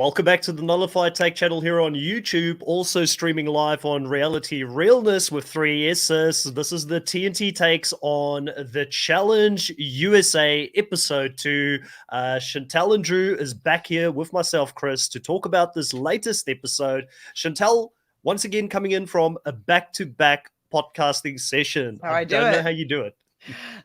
Welcome back to the Nullified Take channel here on YouTube, also streaming live on Reality Realness with 3Ss. This is the TNT takes on the Challenge USA episode 2. Chantel and Drew is back here with myself, Chris, to talk about this latest episode. Chantel, once again, coming in from a back-to-back podcasting session. I don't know how you do it.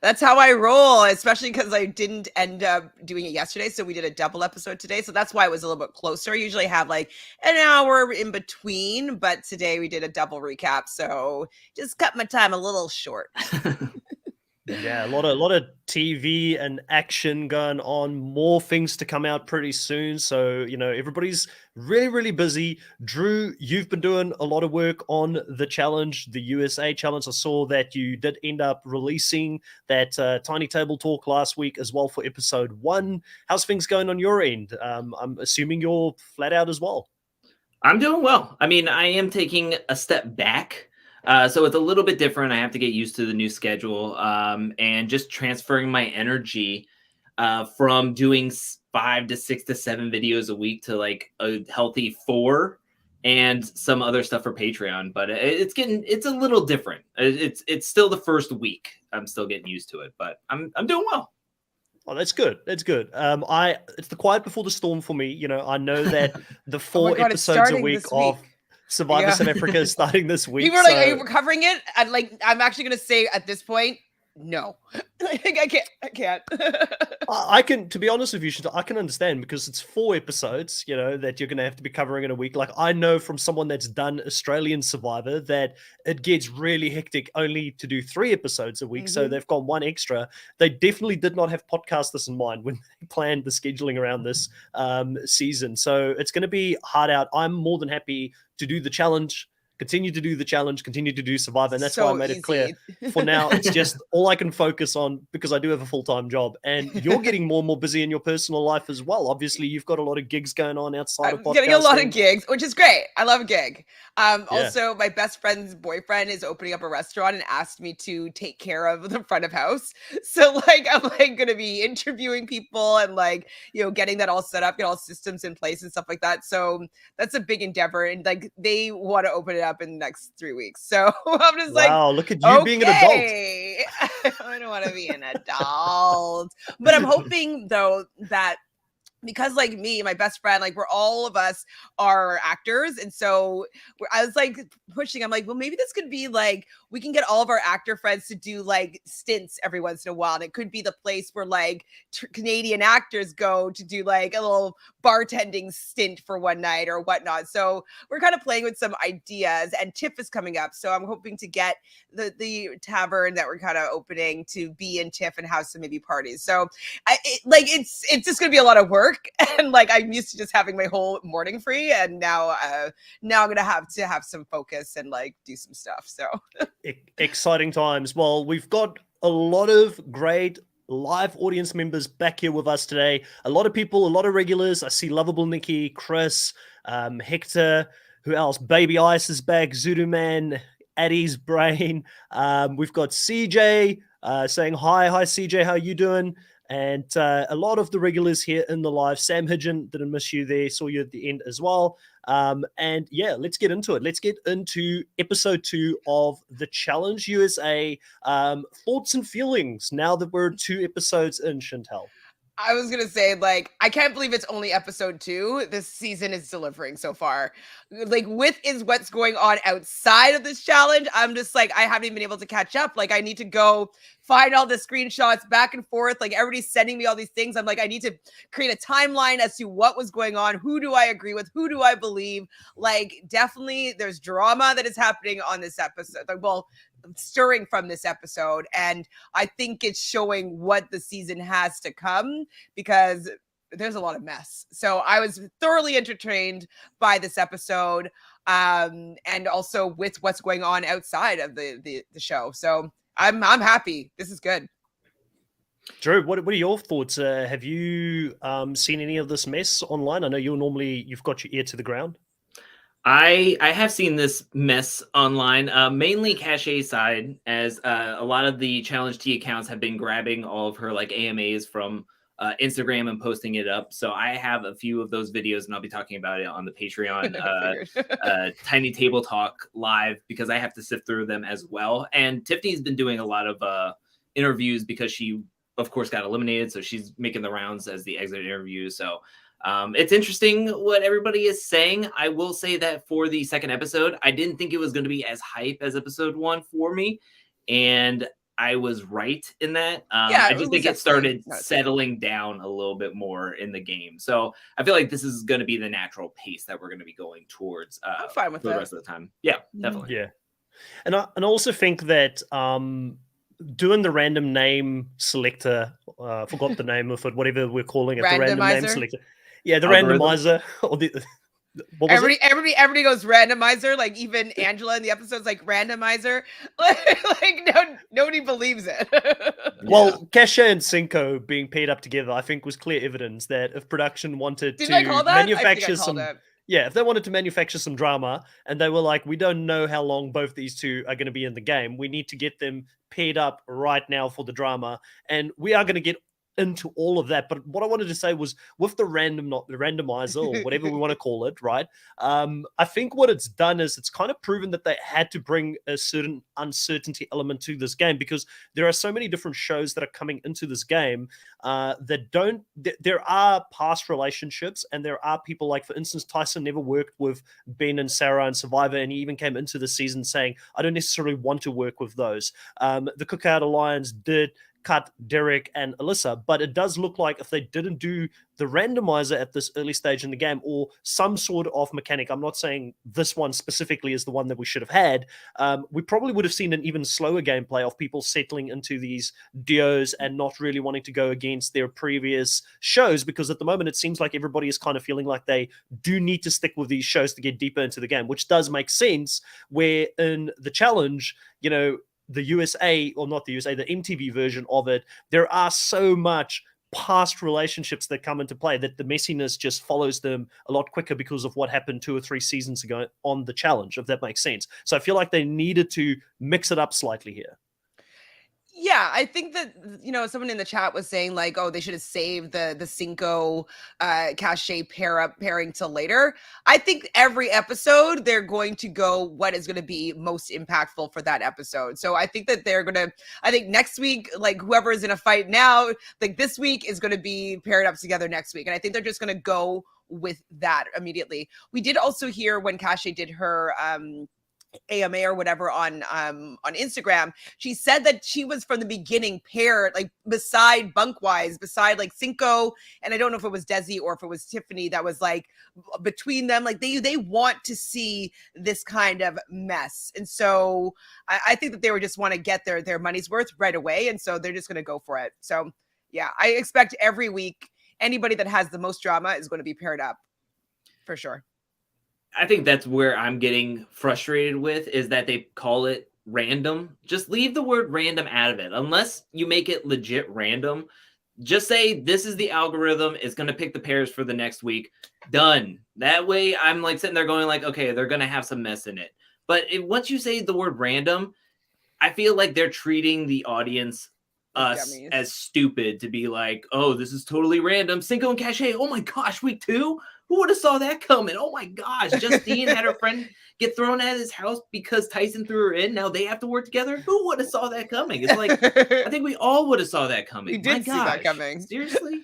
That's how I roll, especially because I didn't end up doing it yesterday. So we did a double episode today. So that's why it was a little bit closer. I usually have like an hour in between, but today we did a double recap. So just cut my time a little short. Yeah, a lot of TV and action going on, more things to come out pretty soon. So, everybody's really, really busy. Drew, you've been doing a lot of work on the challenge, the USA challenge. I saw that you did end up releasing that Tiny Table Talk last week as well for episode 1. How's things going on your end? I'm assuming you're flat out as well. I'm doing well. I mean, I am taking a step back. So it's a little bit different. I have to get used to the new schedule and just transferring my energy from doing 5 to 6 to 7 videos a week to like a healthy 4 and some other stuff for Patreon. But it's a little different. It's still the first week. I'm still getting used to it, but I'm doing well. Oh, that's good. That's good. It's the quiet before the storm for me. I know that the 4 episodes a week of Survivor South Africa is starting this week. People are like, "Are you covering it?" And I'm actually going to say at this point, no. I can't. I can, to be honest with you, I can understand because it's 4 episodes, that you're going to have to be covering in a week. Like I know from someone that's done Australian Survivor that it gets really hectic only to do 3 episodes a week. Mm-hmm. So they've gone 1 extra. They definitely did not have podcast this in mind when they planned the scheduling around this season. So it's going to be hard out. I'm more than happy to do the challenge, continue to do the challenge, continue to do Survivor. And that's why I made it clear. For now, it's just all I can focus on because I do have a full-time job. And you're getting more and more busy in your personal life as well. Obviously, you've got a lot of gigs going on outside of podcasting. Getting a lot of gigs, which is great. I love a gig. Also, my best friend's boyfriend is opening up a restaurant and asked me to take care of the front of house. So I'm going to be interviewing people and getting that all set up, get all systems in place and stuff like that. So that's a big endeavor. And they want to open it up in the next 3 weeks. So I'm just wow, look at you being an adult. I don't want to be an adult. But I'm hoping though that because me, my best friend, we're all of us are actors. And so I was pushing, I'm well, maybe this could be we can get all of our actor friends to do stints every once in a while. And it could be the place where Canadian actors go to do a little bartending stint for one night or whatnot. So we're kind of playing with some ideas, and TIFF is coming up. So I'm hoping to get the tavern that we're kind of opening to be in TIFF and have some maybe parties. So it's just going to be a lot of work. And I'm used to just having my whole morning free, and now I'm gonna have some focus and do some stuff. So exciting times. Well, we've got a lot of great live audience members back here with us today. A lot of people, a lot of regulars. I see Lovable Nikki, Chris, Hector. Who else? Baby Ice is back. Zudu Man, Addie's Brain. We've got CJ saying hi. Hi CJ, how you doing? And a lot of the regulars here in the live. Sam Hidgen, didn't miss you there, saw you at the end as well. And yeah, let's get into it. Let's get into episode 2 of the Challenge USA. Thoughts and feelings now that we're 2 episodes in, Chantel. I was going to say, I can't believe it's only episode 2. This season is delivering so far. With is what's going on outside of this challenge. I'm just I haven't even been able to catch up. I need to go find all the screenshots back and forth. Everybody's sending me all these things. I'm I need to create a timeline as to what was going on. Who do I agree with? Who do I believe? Definitely there's drama that is happening on this episode. Stirring from this episode, and I think it's showing what the season has to come because there's a lot of mess. So I was thoroughly entertained by this episode, and also with what's going on outside of the show. So I'm happy. This is good. Drew, what are your thoughts? Have you seen any of this mess online? I know you've got your ear to the ground. I have seen this mess online, mainly Cache side, as a lot of the Challenge T accounts have been grabbing all of her AMAs from Instagram and posting it up. So I have a few of those videos, and I'll be talking about it on the Patreon Tiny Table Talk live, because I have to sift through them as well. And Tiffany's been doing a lot of interviews because she, of course, got eliminated. So she's making the rounds as the exit interview. So it's interesting what everybody is saying. I will say that for the second episode, I didn't think it was going to be as hype as episode 1 for me. And I was right in that. I just think it started settling down a little bit more in the game. So I feel like this is going to be the natural pace that we're going to be going towards I'm fine with for the rest of the time. Yeah, definitely. Yeah. And I also think that doing the random name selector, forgot the name of it, whatever we're calling it, the random name selector. Yeah, the randomizer. Or everybody goes randomizer. Like even Angela in the episode's like randomizer. like nobody believes it. Well, Kesha and Cinco being paired up together, I think, was clear evidence that if production wanted to manufacture some, if they wanted to manufacture some drama, and they were like, we don't know how long both these two are going to be in the game, we need to get them paired up right now for the drama, and we are going to get into all of that. But what I wanted to say was, with the randomizer or whatever we want to call it, right? I think what it's done is it's kind of proven that they had to bring a certain uncertainty element to this game, because there are so many different shows that are coming into this game there are past relationships, and there are people like, for instance, Tyson never worked with Ben and Sarah and Survivor, and he even came into the season saying, I don't necessarily want to work with those. The Cookout Alliance did cut Derek and Alyssa, but it does look like if they didn't do the randomizer at this early stage in the game, or some sort of mechanic, I'm not saying this one specifically is the one that we should have had, we probably would have seen an even slower gameplay of people settling into these duos and not really wanting to go against their previous shows, because at the moment it seems like everybody is kind of feeling like they do need to stick with these shows to get deeper into the game, which does make sense, where in the challenge, the USA, or not the USA, the MTV version of it, there are so much past relationships that come into play that the messiness just follows them a lot quicker because of what happened 2 or 3 seasons ago on the challenge, if that makes sense. So I feel like they needed to mix it up slightly here. Yeah, I think that, someone in the chat was saying like, oh, they should have saved the Cinco Cache pairing till later. I think every episode they're going to go what is going to be most impactful for that episode. So I think that I think next week, like whoever is in a fight now, like this week is going to be paired up together next week. And I think they're just going to go with that immediately. We did also hear when Cache did her AMA or whatever on Instagram, she said that she was from the beginning paired like beside Bunkwise, beside like Cinco, and I don't know if it was Desi or if it was Tiffany that was like between them. Like they want to see this kind of mess, and so I think that they were just want to get their money's worth right away, and so they're just going to go for it. So yeah, I expect every week anybody that has the most drama is going to be paired up for sure. I think that's where I'm getting frustrated with, is that they call it random. Just leave the word random out of it. Unless you make it legit random, just say this is the algorithm. It's going to pick the pairs for the next week. Done. That way I'm like sitting there going like, okay, they're going to have some mess in it. But once you say the word random, I feel like they're treating the audience, us, as stupid to be like, oh, this is totally random. Cinco and Cache, oh my gosh, week 2? Who would have saw that coming? Oh my gosh, Justine had her friend get thrown out of his house because Tyson threw her in. Now they have to work together. Who would have saw that coming? It's like, I think we all would have saw that coming. We did see that coming. Seriously?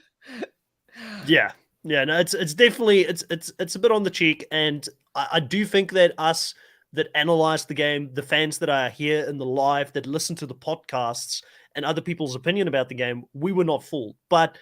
Yeah. No, it's definitely, it's a bit on the cheek. And I do think that us that analyze the game, the fans that are here in the live, that listen to the podcasts and other people's opinion about the game, we were not fooled. But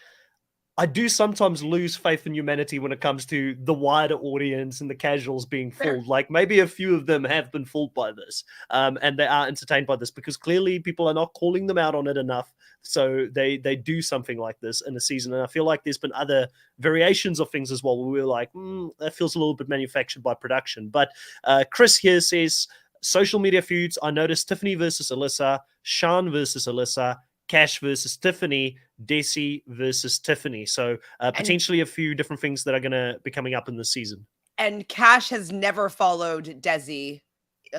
I do sometimes lose faith in humanity when it comes to the wider audience and the casuals being fooled. Like maybe a few of them have been fooled by this, and they are entertained by this, because clearly people are not calling them out on it enough. So they do something like this in a season. And I feel like there's been other variations of things as well, where we're like, that feels a little bit manufactured by production. But Chris here says, social media feuds. I noticed Tiffany versus Alyssa, Sean versus Alyssa, Cash versus Tiffany, Desi versus Tiffany. So potentially a few different things that are going to be coming up in this season. And Cash has never followed Desi.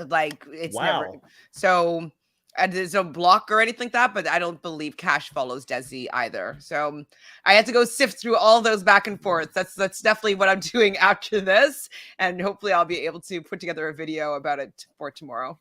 Like it's never. So And there's no block or anything like that, but I don't believe Cash follows Desi either. So I had to go sift through all those back and forth. That's definitely what I'm doing after this. And hopefully I'll be able to put together a video about it for tomorrow.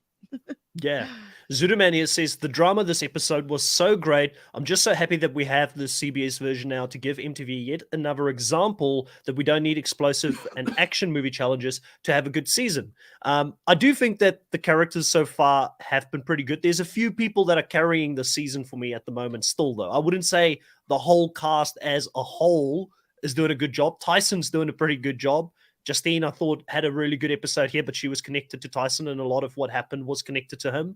Yeah. Zudamania says the drama this episode was so great. I'm just so happy that we have the CBS version now to give MTV yet another example that we don't need explosive and action movie challenges to have a good season. I do think that the characters so far have been pretty good. There's a few people that are carrying the season for me at the moment still, though. I wouldn't say the whole cast as a whole is doing a good job. Tyson's doing a pretty good job. Justine, I thought, had a really good episode here, but she was connected to Tyson, and a lot of what happened was connected to him.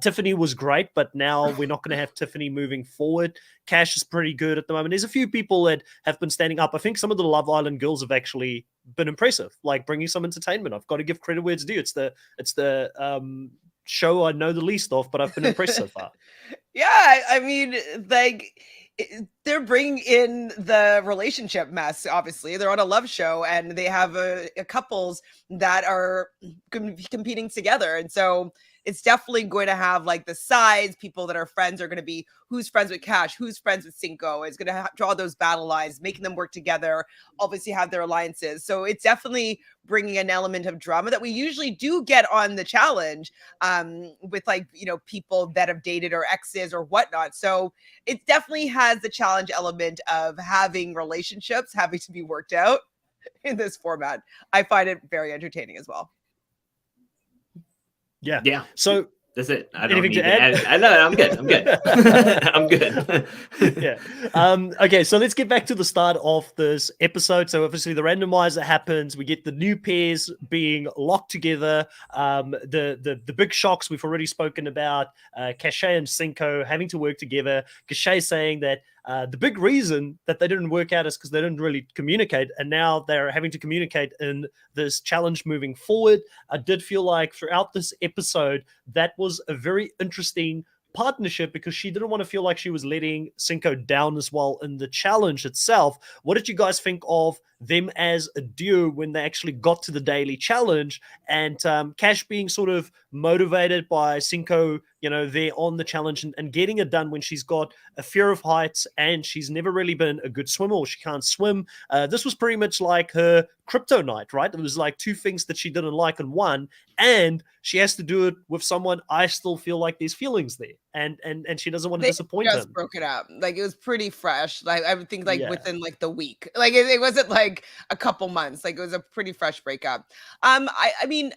Tiffany was great, but now we're not going to have Tiffany moving forward. Cash is pretty good at the moment. There's a few people that have been standing up. I think some of the Love Island girls have actually been impressive, like bringing some entertainment. I've got to give credit where it's due. It's the show I know the least of, but I've been impressed so far. Yeah, I mean, like, they're bringing in the relationship mess. Obviously, they're on a love show, and they have a couples that are competing together, and so it's definitely going to have like the sides. People that are friends are going to be who's friends with Cash, who's friends with Cinco. It's going to draw those battle lines, making them work together. Obviously, have their alliances. So it's definitely bringing an element of drama that we usually do get on the challenge, with like people that have dated or exes or whatnot. So it definitely has the challenge element of having relationships having to be worked out in this format. I find it very entertaining as well. Yeah. So that's it. I don't anything need to add? I know. I'm good. I'm good. I'm good. Yeah. Okay. So let's get back to the start of this episode. So obviously the randomizer happens. We get the new pairs being locked together. The big shocks we've already spoken about. Cachet and Cinco having to work together. Cachet saying that the big reason that they didn't work out is because they didn't really communicate, and now they're having to communicate in this challenge moving forward. I did feel like throughout this episode that was a very interesting partnership because she didn't want to feel like she was letting Cinco down as well in the challenge itself. What did you guys think of them as a duo when they actually got to the daily challenge, and Cash being sort of motivated by Cinco, there on the challenge and getting it done when she's got a fear of heights and she's never really been a good swimmer, or she can't swim. This was pretty much like her kryptonite, right? It was like two things that she didn't like in one, and she has to do it with someone I still feel like there's feelings there, and she doesn't want to disappoint him. Just broke it up. Like, it was pretty fresh. Like, I would think within like the week. Like, it wasn't like a couple months. Like, it was a pretty fresh breakup. I mean,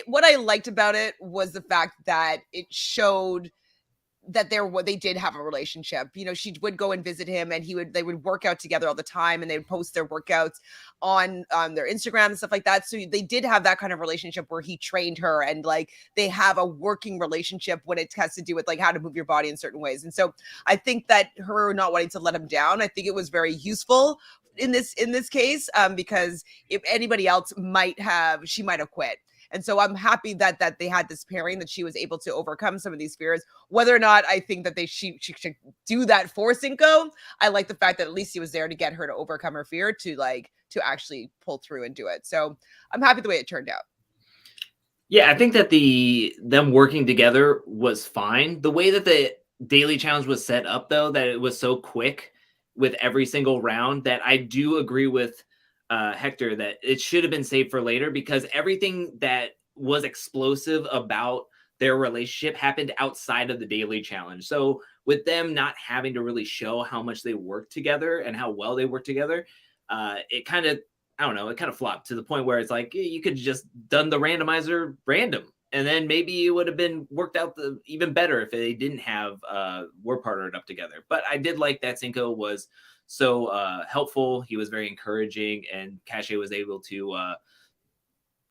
what I liked about it was the fact that it showed that they did have a relationship. She would go and visit him, and they would work out together all the time, and they would post their workouts on their Instagram and stuff like that. So they did have that kind of relationship where he trained her, and like they have a working relationship when it has to do with like how to move your body in certain ways. And so I think that her not wanting to let him down, I think it was very useful in this case, because if anybody else she might have quit. And so I'm happy that they had this pairing, that she was able to overcome some of these fears. Whether or not I think that she should do that for Cinco, I like the fact that at least he was there to get her to overcome her fear, to actually pull through and do it. So I'm happy the way it turned out. Yeah, I think that them working together was fine. The way that the daily challenge was set up, though, that it was so quick with every single round, that I do agree with Hector that it should have been saved for later, because everything that was explosive about their relationship happened outside of the daily challenge. So with them not having to really show how much they work together and how well they work together, it kind of flopped to the point where it's like, you could just done the randomizer random, and then maybe it would have been worked out even better if they didn't have were partnered up together. But I did like that Cinco was so helpful. He was very encouraging, and Cachet was able to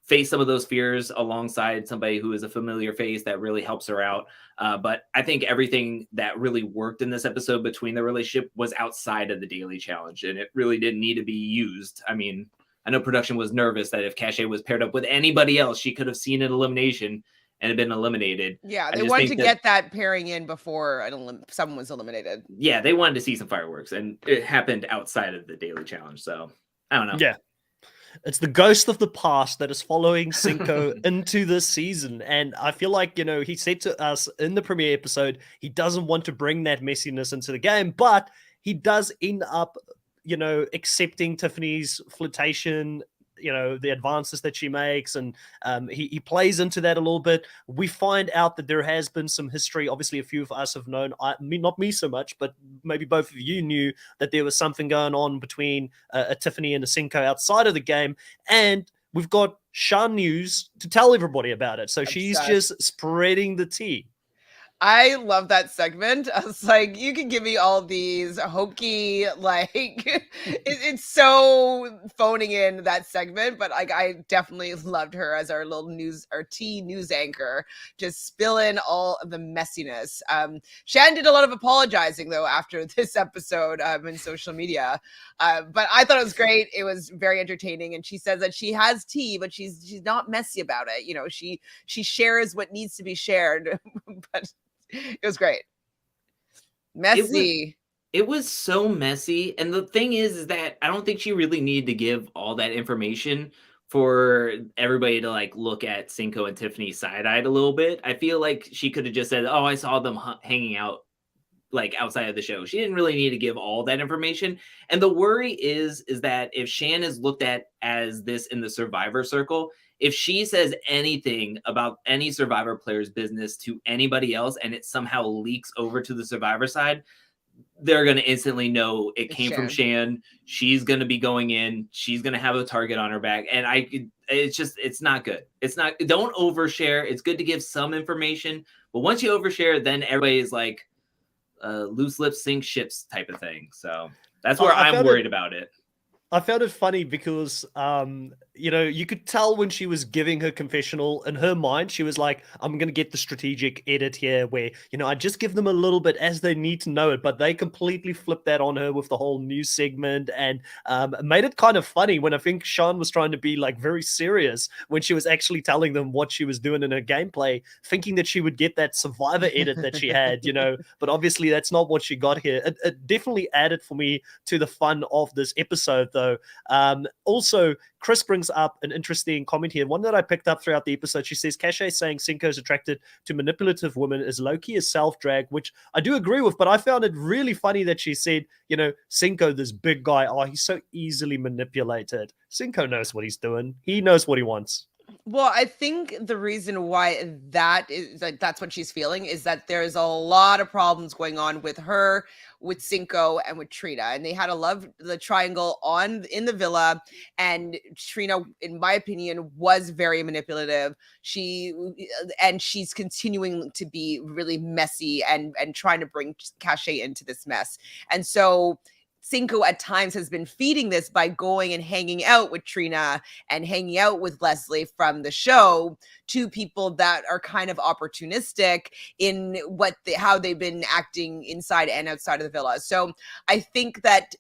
face some of those fears alongside somebody who is a familiar face that really helps her out. But I think everything that really worked in this episode between the relationship was outside of the daily challenge, and it really didn't need to be used. I mean, I know production was nervous that if Cachet was paired up with anybody else, she could have seen an elimination and had been eliminated. Yeah, they wanted to get that pairing in before someone was eliminated. Yeah, they wanted to see some fireworks, and it happened outside of the daily challenge. So I don't know. Yeah. it's the ghost of the past that is following Cinco into this season. And I feel like, he said to us in the premiere episode, he doesn't want to bring that messiness into the game, but he does end up, accepting Tiffany's flirtation, the advances that she makes, and he plays into that a little bit. We find out that there has been some history. Obviously, a few of us have known, not me so much, but maybe both of you knew that there was something going on between a Tiffany and a Cinco outside of the game, and we've got Shan News to tell everybody about it. So she's just spreading the tea. I love that segment. I was like, you can give me all these hokey, it's so phoning in that segment, but I definitely loved her as our little tea news anchor, just spilling all of the messiness. Shan did a lot of apologizing though after this episode in social media, but I thought it was great. It was very entertaining, and she says that she has tea, but she's not messy about it. She shares what needs to be shared, but it was great. Messy. It was so messy. And the thing is that I don't think she really needed to give all that information for everybody to look at Cinco and Tiffany side-eyed a little bit. I feel like she could have just said, oh, I saw them hanging out outside of the show. She didn't really need to give all that information. And the worry is that if Shan is looked at as this in the Survivor circle, if she says anything about any Survivor player's business to anybody else and it somehow leaks over to the Survivor side, they're going to instantly know it came from Shan. She's going to be going in. She's going to have a target on her back. And it's not good. Don't overshare. It's good to give some information, but once you overshare, then everybody is like loose lips sink ships type of thing. So that's where I'm worried about it. I found it funny because, you could tell when she was giving her confessional, in her mind, she was like, I'm going to get the strategic edit here where, I just give them a little bit as they need to know it, but they completely flipped that on her with the whole news segment and made it kind of funny when I think Shan was trying to be very serious when she was actually telling them what she was doing in her gameplay, thinking that she would get that Survivor edit that she had, but obviously that's not what she got here. It definitely added for me to the fun of this episode, though. Also, Chris brings up an interesting comment here, one that I picked up throughout the episode. She says Cache saying Cinco's attracted to manipulative women is low-key a self-drag, which I do agree with, but I found it really funny that she said, Cinco, this big guy, he's so easily manipulated. Cinco knows what he's doing. He knows what he wants. Well, I think the reason why that is that's what she's feeling is that there's a lot of problems going on with her, with Cinco, and with Trina, and they had the triangle in the villa, and Trina, in my opinion, was very manipulative. She's continuing to be really messy and trying to bring Cache into this mess, and so Cinco at times has been feeding this by going and hanging out with Trina and hanging out with Leslie from the show, to people that are kind of opportunistic in how they've been acting inside and outside of the villa. So I think that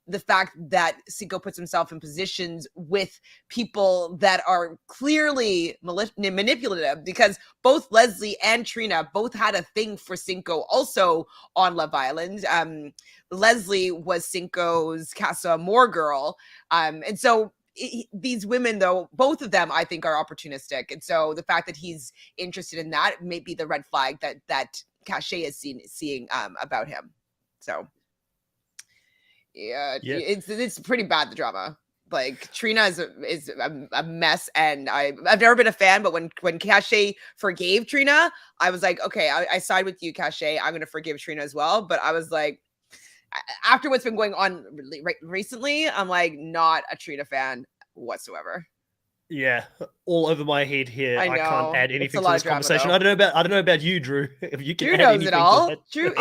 the fact that Cinco puts himself in positions with people that are clearly manipulative, because both Leslie and Trina both had a thing for Cinco also on Love Island. Leslie was Cinco's Casa Amor girl. And so these women, though, both of them, I think, are opportunistic. And so the fact that he's interested in that may be the red flag that Cache is seeing about him. So yeah, it's pretty bad, the drama. Trina is a mess, and I've never been a fan, but when Cache forgave Trina, I was like, okay, I side with you, Cache. I'm gonna forgive Trina as well. But I was like, after what's been going on recently, I'm not a Trina fan whatsoever. Yeah, all over my head here. I can't add anything to this conversation. I don't know about you, Drew. If you can Drew add knows anything it all. to Drew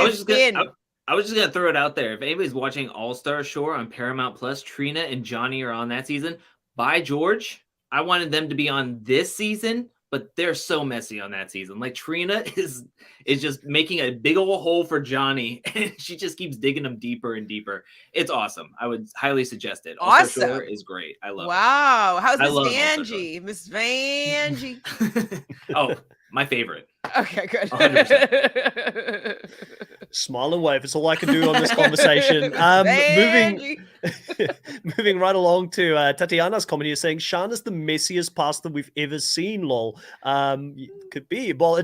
I was just gonna throw it out there. If anybody's watching All Star Shore on Paramount Plus, Trina and Johnny are on that season. By George, I wanted them to be on this season, but they're so messy on that season. Trina is just making a big old hole for Johnny, and she just keeps digging him deeper and deeper. It's awesome. I would highly suggest it. All Star Shore is great. I love it. Wow, how's Miss Vanjie? Miss Vanjie. Oh, my favorite. Okay, good. 100%. Smile and wave. It's all I can do on this conversation. Moving right along to Tatiana's comment here saying Shan is the messiest pastor we've ever seen. Lol. Could be. Well,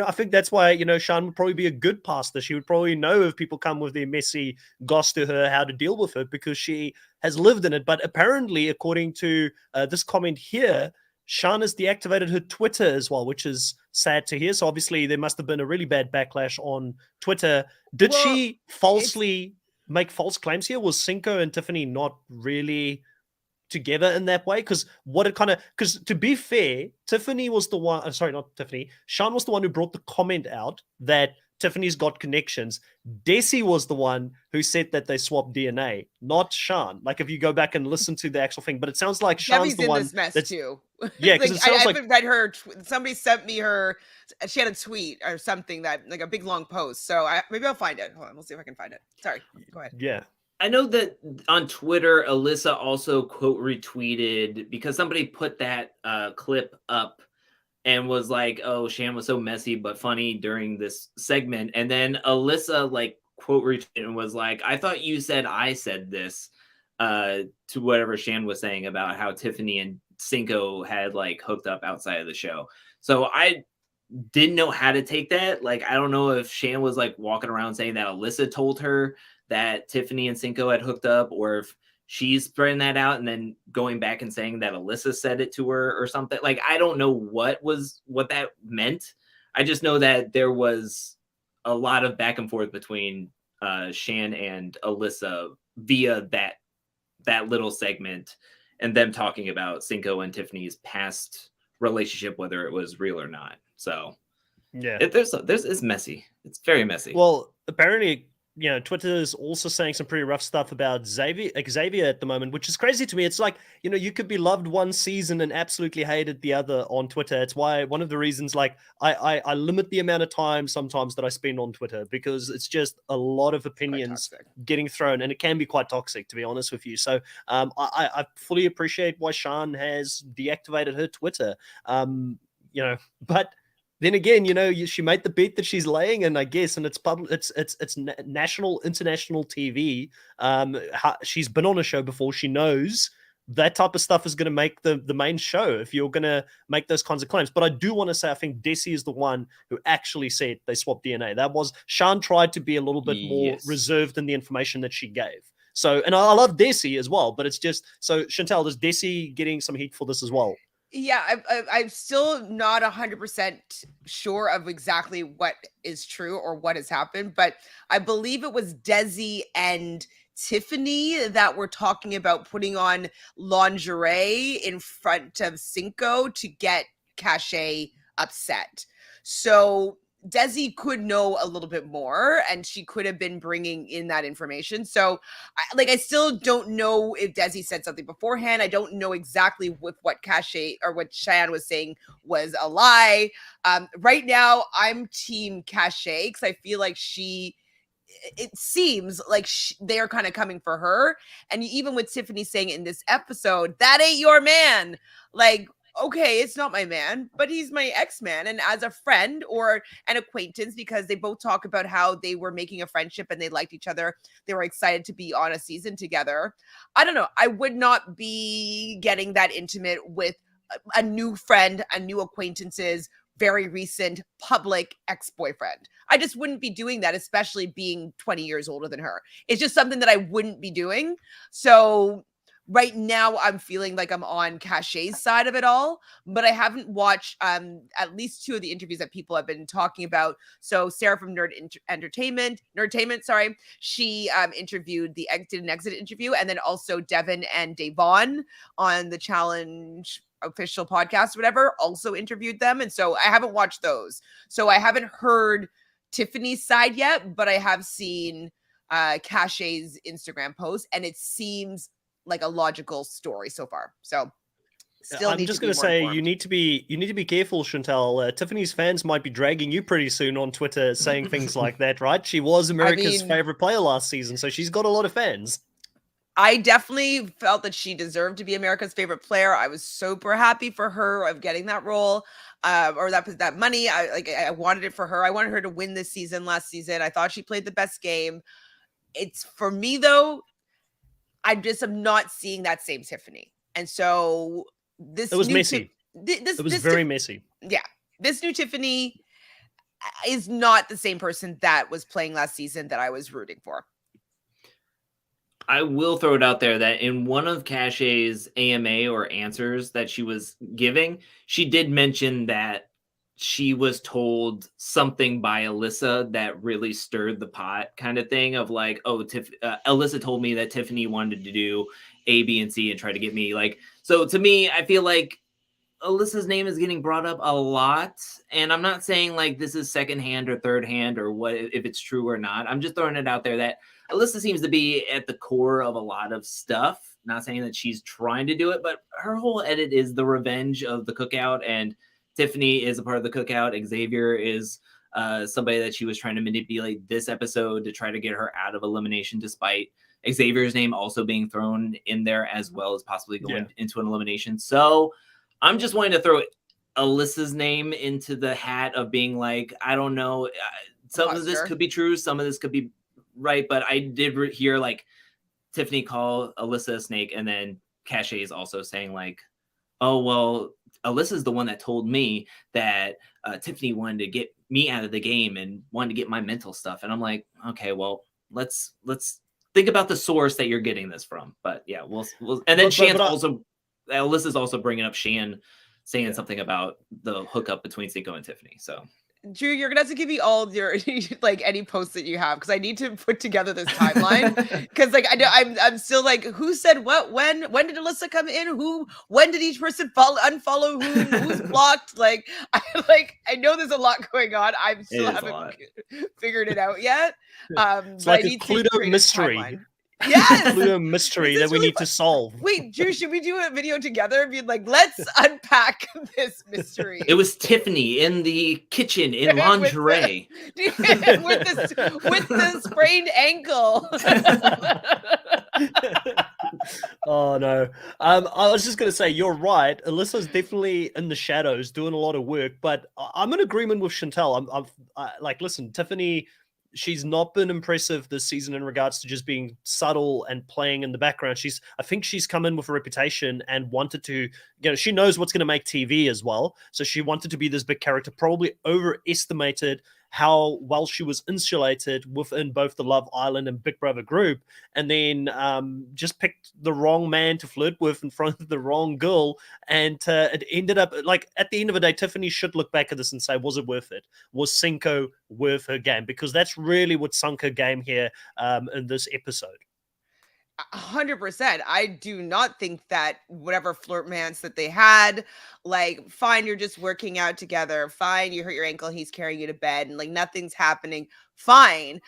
I think that's why Shan would probably be a good pastor. She would probably know if people come with their messy goss to her how to deal with it because she has lived in it. But apparently, according to this comment here, Shan has deactivated her Twitter as well, which is sad to hear. So obviously, there must have been a really bad backlash on Twitter. Did she falsely make false claims here? Was Cinco and Tiffany not really together in that way? Because to be fair, Tiffany was the one, sorry, not Tiffany, Shan was the one who brought the comment out that Tiffany's got connections. Desi was the one who said that they swapped DNA, not Shan. Like if you go back and listen to the actual thing, but it sounds like Shan's the one this mess that's too. Yeah, because I haven't read her. Somebody sent me her. She had a tweet or something that like a big long post. So maybe I'll find it. Hold on, we'll see if I can find it. Sorry, go ahead. Yeah. I know that on Twitter, Alyssa also quote retweeted because somebody put that clip up and was like, "Oh, Shan was so messy but funny during this segment," and then Alyssa like quote retweeted and was like, "I thought you said I said this," to whatever Shan was saying about how Tiffany and Cinco had like hooked up outside of the show. So I didn't know how to take that. Like, I don't know if Shan was like walking around saying that Alyssa told her that Tiffany and Cinco had hooked up, or if she's spreading that out and then going back and saying that Alyssa said it to her or something. Like, I don't know what that meant. I just know that there was a lot of back and forth between Shan and Alyssa via that little segment and them talking about Cinco and Tiffany's past relationship, whether it was real or not. So yeah, it's messy. It's very messy. Well, apparently, Twitter is also saying some pretty rough stuff about Xavier at the moment, which is crazy to me. It's like, you could be loved one season and absolutely hated the other on Twitter. It's why one of the reasons, like, I limit the amount of time sometimes that I spend on Twitter because it's just a lot of opinions getting thrown, and it can be quite toxic, to be honest with you. So I fully appreciate why Shan has deactivated her Twitter. But then again, she made the bet that she's laying, and I guess, and it's public, it's national, international TV. She's been on a show before. She knows that type of stuff is going to make the main show if you're going to make those kinds of claims. But I do want to say, I think Desi is the one who actually said they swapped DNA. That was Shan tried to be a little bit more reserved in the information that she gave. So, and I love Desi as well, but it's just, so Chantel, is Desi getting some heat for this as well? Yeah, I'm still not 100% sure of exactly what is true or what has happened, but I believe it was Desi and Tiffany that were talking about putting on lingerie in front of Cinco to get Cache upset. So Desi could know a little bit more, and she could have been bringing in that information. So, I still don't know if Desi said something beforehand. I don't know exactly what Cache or what Cheyenne was saying was a lie. Right now, I'm team Cache because I feel like it seems like they're kind of coming for her. And even with Tiffany saying in this episode, that ain't your man. Like, okay, it's not my man, but he's my ex-man. And as a friend or an acquaintance, because they both talk about how they were making a friendship and they liked each other, they were excited to be on a season together. I don't know. I would not be getting that intimate with a new friend, a new acquaintance's very recent public ex-boyfriend. I just wouldn't be doing that, especially being 20 years older than her. It's just something that I wouldn't be doing. So right now, I'm feeling like I'm on Cache's side of it all, but I haven't watched at least two of the interviews that people have been talking about. So Sarah from Nerdtainment, she interviewed did an exit interview, and then also Devin and Davon on the Challenge official podcast, whatever, also interviewed them. And so I haven't watched those. So I haven't heard Tiffany's side yet, but I have seen Cache's Instagram post, and it seems like a logical story so far. So still I'm just going to say informed. you need to be careful, Chantel. Tiffany's fans might be dragging you pretty soon on Twitter saying things like that, right? She was America's favorite player last season, so she's got a lot of fans. I definitely felt that she deserved to be America's favorite player. I was super happy for her of getting that role, or that money. I wanted it for her. I wanted her to win this season. Last season, I thought she played the best game. It's for me though. I just am not seeing that same Tiffany. And so this It was new messy. this It was this very Tif- messy. yeah, this new Tiffany is not the same person that was playing last season that I was rooting for. I will throw it out there that in one of Cashay's AMA or answers that she was giving, she did mention that she was told something by Alyssa that really stirred the pot, kind of thing of like, oh, Alyssa told me that Tiffany wanted to do A, B, and C and try to get me like. So to me, I feel like Alyssa's name is getting brought up a lot, and I'm not saying like this is secondhand or third hand or what if it's true or not. I'm just throwing it out there that Alyssa seems to be at the core of a lot of stuff. Not saying that she's trying to do it, but her whole edit is the revenge of the cookout, and Tiffany is a part of the cookout. Xavier is somebody that she was trying to manipulate this episode to try to get her out of elimination, despite Xavier's name also being thrown in there as well as possibly going into an elimination. So I'm just wanting to throw Alyssa's name into the hat of being like, I don't know. Some of this could be true. Some of this could be right. But I did hear like Tiffany call Alyssa a snake. And then Cashay is also saying like, oh, well, Alyssa's the one that told me that Tiffany wanted to get me out of the game and wanted to get my mental stuff. And I'm like, okay, well, let's think about the source that you're getting this from. But yeah, we'll and then Shan's also... Alyssa's also bringing up Shan saying something about the hookup between Cinco and Tiffany. So, Drew, you're gonna have to give me all of your like any posts that you have because I need to put together this timeline. Because like I know I'm still like, who said what? When did Alyssa come in? When did each person unfollow who? Who's blocked? Like I know there's a lot going on. I still haven't figured it out yet. It's like a Cluedo mystery. Yes, Cluedo mystery that we need to solve. Wait, Drew, should we do a video together and be like, let's unpack this mystery? It was Tiffany in the kitchen in lingerie with the sprained ankle. Oh no. I was just gonna say you're right. Alyssa's definitely in the shadows doing a lot of work, but I'm in agreement with Chantel. I'm like, listen, Tiffany, she's not been impressive this season in regards to just being subtle and playing in the background. I think she's come in with a reputation and wanted to, she knows what's going to make TV as well. So she wanted to be this big character, probably overestimated how well she was insulated within both the Love Island and Big Brother group, and then just picked the wrong man to flirt with in front of the wrong girl. And it ended up, like, at the end of the day, Tiffany should look back at this and say, was it worth it? Was Cinco worth her game? Because that's really what sunk her game here in this episode. 100%. I do not think that whatever flirtmance that they had, like, fine, you're just working out together. Fine, you hurt your ankle, he's carrying you to bed, and like nothing's happening. Fine.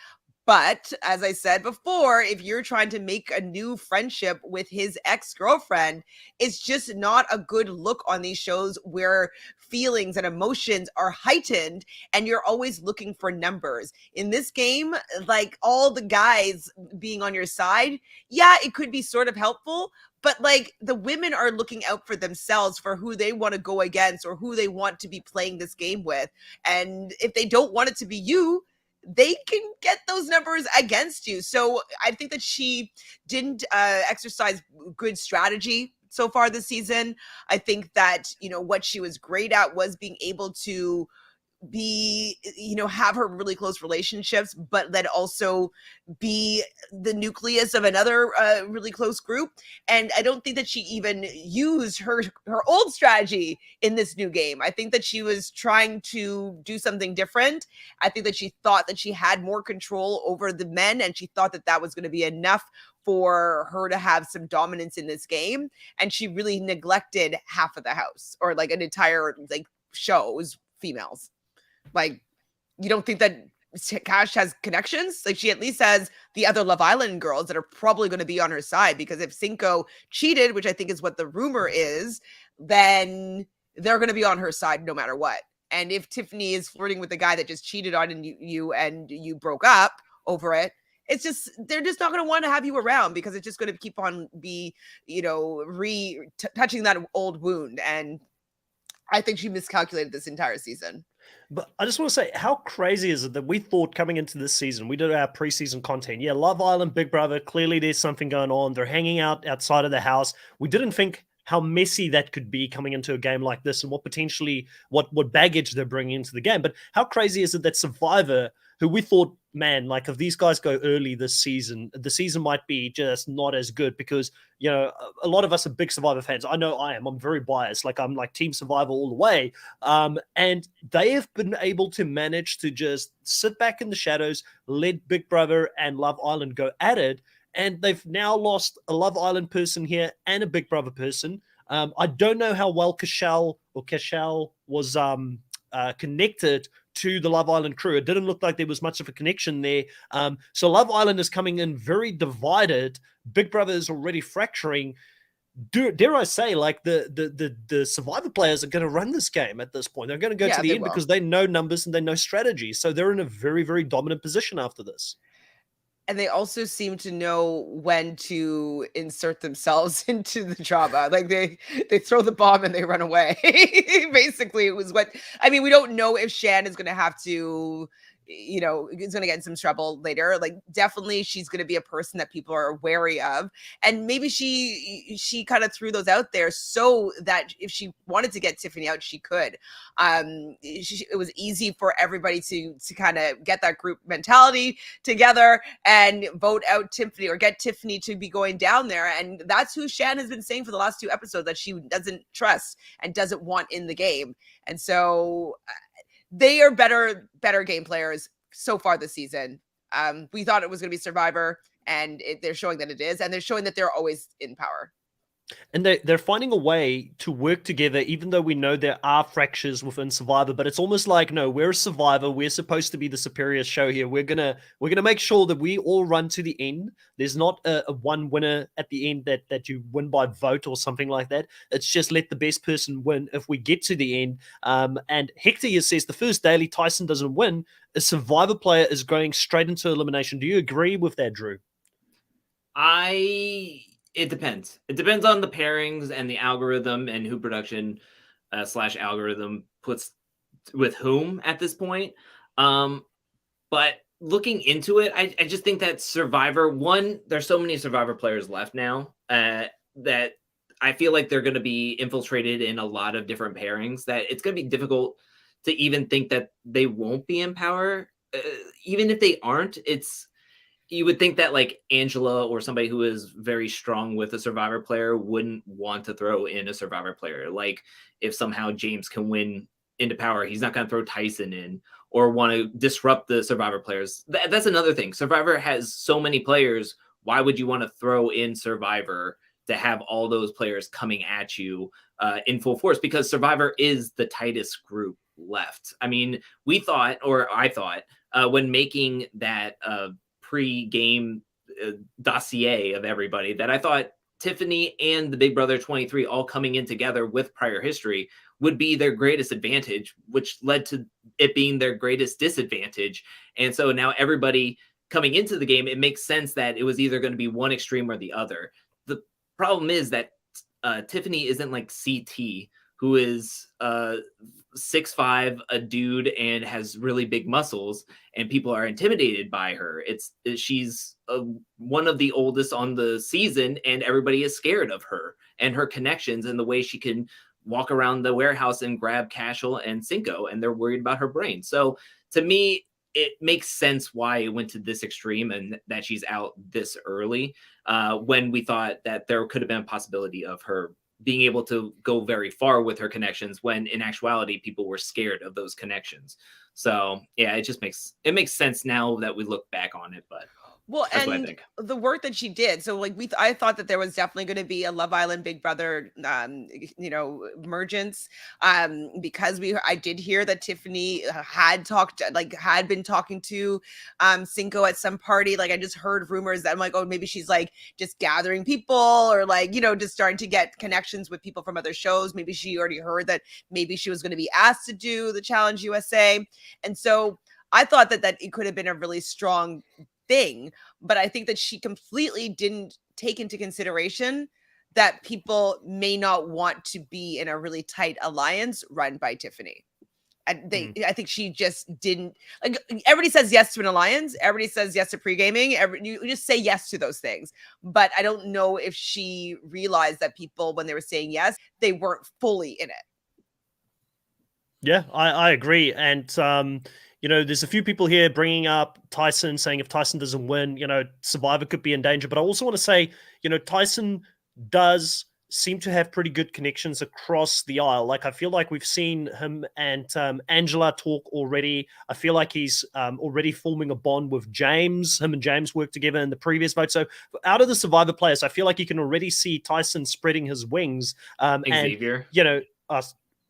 But as I said before, if you're trying to make a new friendship with his ex-girlfriend, it's just not a good look on these shows where feelings and emotions are heightened and you're always looking for numbers. In this game, like, all the guys being on your side, yeah, it could be sort of helpful, but like the women are looking out for themselves, for who they want to go against or who they want to be playing this game with. And if they don't want it to be you, they can get those numbers against you. So I think that she didn't exercise good strategy so far this season. I think that, what she was great at was being able to be, have her really close relationships, but then also be the nucleus of another really close group. And I don't think that she even used her old strategy in this new game. I think that she was trying to do something different. I think that she thought that she had more control over the men, and she thought that that was going to be enough for her to have some dominance in this game. And she really neglected half of the house, or like an entire show was females. Like, you don't think that Cash has connections? Like, she at least has the other Love Island girls that are probably going to be on her side, because if Cinco cheated, which I think is what the rumor is, then they're going to be on her side no matter what. And if Tiffany is flirting with the guy that just cheated on you and you broke up over it, it's just, they're just not going to want to have you around, because it's just going to keep on touching that old wound. And I think she miscalculated this entire season. But I just want to say, how crazy is it that we thought coming into this season, we did our preseason content. Yeah, Love Island, Big Brother, clearly there's something going on. They're hanging out outside of the house. We didn't think how messy that could be coming into a game like this and what potentially, what baggage they're bringing into the game. But how crazy is it that Survivor, who we thought, man, like if these guys go early this season, the season might be just not as good because, you know, a lot of us are big Survivor fans. I know I am. I'm very biased. Like I'm like Team Survivor all the way. And they have been able to manage to just sit back in the shadows, let Big Brother and Love Island go at it. And they've now lost a Love Island person here and a Big Brother person. I don't know how well Cashel was connected to the Love Island crew. It didn't look like there was much of a connection there. So Love Island is coming in very divided. Big Brother is already fracturing. Dare I say, like the Survivor players are going to run this game at this point. They're going to go to the end because they know numbers and they know strategy. So they're in a very, very dominant position after this. And they also seem to know when to insert themselves into the drama. Like they throw the bomb and they run away. Basically, it was what I mean. We don't know if Shan is going to have to, you know, is going to get in some trouble later. Like definitely she's going to be a person that people are wary of. And maybe she kind of threw those out there so that if she wanted to get Tiffany out, she could. It was easy for everybody to kind of get that group mentality together and vote out Tiffany or get Tiffany to be going down there. And that's who Shan has been saying for the last 2 episodes, that she doesn't trust and doesn't want in the game. And so they are better game players so far this season. We thought it was going to be Survivor, and they're showing that it is, and they're showing that they're always in power. And they're finding a way to work together, even though we know there are fractures within Survivor. But it's almost like, no, we're a Survivor. We're supposed to be the superior show here. We're gonna make sure that we all run to the end. There's not a one winner at the end that you win by vote or something like that. It's just let the best person win if we get to the end. And Hector here says the first daily Tyson doesn't win, a Survivor player is going straight into elimination. Do you agree with that, Drew? It depends. It depends on the pairings and the algorithm and who production / algorithm puts with whom at this point. But looking into it, I just think that Survivor, there's so many Survivor players left now that I feel like they're going to be infiltrated in a lot of different pairings that it's going to be difficult to even think that they won't be in power. Even if they aren't, you would think that like Angela or somebody who is very strong with a Survivor player wouldn't want to throw in a Survivor player. Like if somehow James can win into power, he's not going to throw Tyson in or want to disrupt the Survivor players. That's another thing. Survivor has so many players. Why would you want to throw in Survivor to have all those players coming at you in full force? Because Survivor is the tightest group left. I mean, I thought when making that pre-game dossier of everybody, that I thought Tiffany and the Big Brother 23 all coming in together with prior history would be their greatest advantage, which led to it being their greatest disadvantage. And so now everybody coming into the game, it makes sense that it was either going to be one extreme or the other. The problem is that Tiffany isn't like CT, who is 6'5", a dude, and has really big muscles, and people are intimidated by her. She's one of the oldest on the season, and everybody is scared of her and her connections and the way she can walk around the warehouse and grab Cashel and Cinco, and they're worried about her brain. So to me, it makes sense why it went to this extreme and that she's out this early, when we thought that there could have been a possibility of her being able to go very far with her connections, when in actuality people were scared of those connections. So yeah, it makes sense now that we look back on it. But well, and the work that she did. So like I thought that there was definitely going to be a Love Island Big Brother, emergence, because I did hear that Tiffany had been talking to Cinco at some party. Like I just heard rumors that I'm like, oh, maybe she's like just gathering people or like, just starting to get connections with people from other shows. Maybe she already heard that maybe she was going to be asked to do the Challenge USA. And so I thought that it could have been a really strong thing, but I think that she completely didn't take into consideration that people may not want to be in a really tight alliance run by Tiffany. And I think she just didn't like. Everybody says yes to an alliance. Everybody says yes to pre-gaming. You just say yes to those things. But I don't know if she realized that people, when they were saying yes, they weren't fully in it. Yeah, I agree. And, there's a few people here bringing up Tyson, saying if Tyson doesn't win, Survivor could be in danger. But I also want to say, Tyson does seem to have pretty good connections across the aisle. Like, I feel like we've seen him and Angela talk already. I feel like he's already forming a bond with James. Him and James worked together in the previous vote. So out of the Survivor players, I feel like you can already see Tyson spreading his wings. Xavier.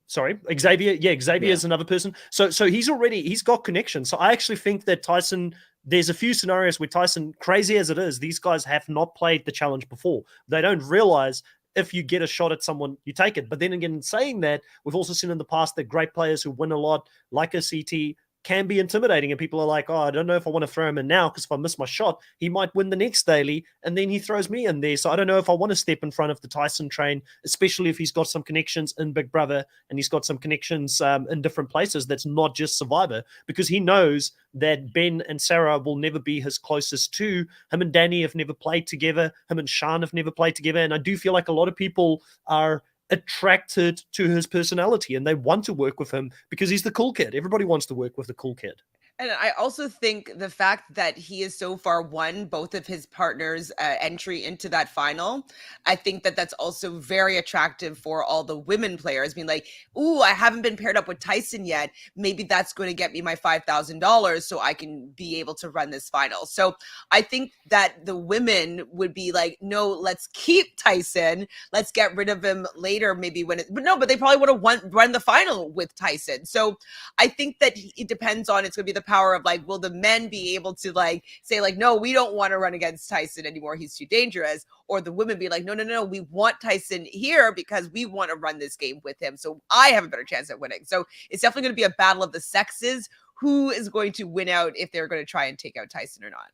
Sorry, Xavier. Yeah, Xavier is another person. So he's got connections. So I actually think that Tyson, there's a few scenarios where Tyson, crazy as it is, these guys have not played the challenge before. They don't realize if you get a shot at someone, you take it. But then again, saying that, we've also seen in the past that great players who win a lot, like a CT, can be intimidating, and people are like, oh, I don't know if I want to throw him in now, because if I miss my shot, he might win the next daily, and then he throws me in there. So I don't know if I want to step in front of the Tyson train, especially if he's got some connections in Big Brother and he's got some connections in different places that's not just Survivor, because he knows that Ben and Sarah will never be his closest to. Him and Danny have never played together. Him and Sean have never played together. And I do feel like a lot of people are attracted to his personality and they want to work with him because he's the cool kid. Everybody wants to work with the cool kid. And I also think the fact that he has so far won both of his partners' entry into that final, I think that that's also very attractive for all the women players, being like, ooh, I haven't been paired up with Tyson yet. Maybe that's going to get me my $5,000 so I can be able to run this final. So I think that the women would be like, no, let's keep Tyson. Let's get rid of him later, maybe but they probably would have run the final with Tyson. So I think that it depends on, it's going to be the power of like, will the men be able to like say like, no, we don't want to run against Tyson anymore, he's too dangerous, or the women be like, no, we want Tyson here because we want to run this game with him, so I have a better chance at winning. So it's definitely going to be a battle of the sexes, who is going to win out if they're going to try and take out Tyson or not.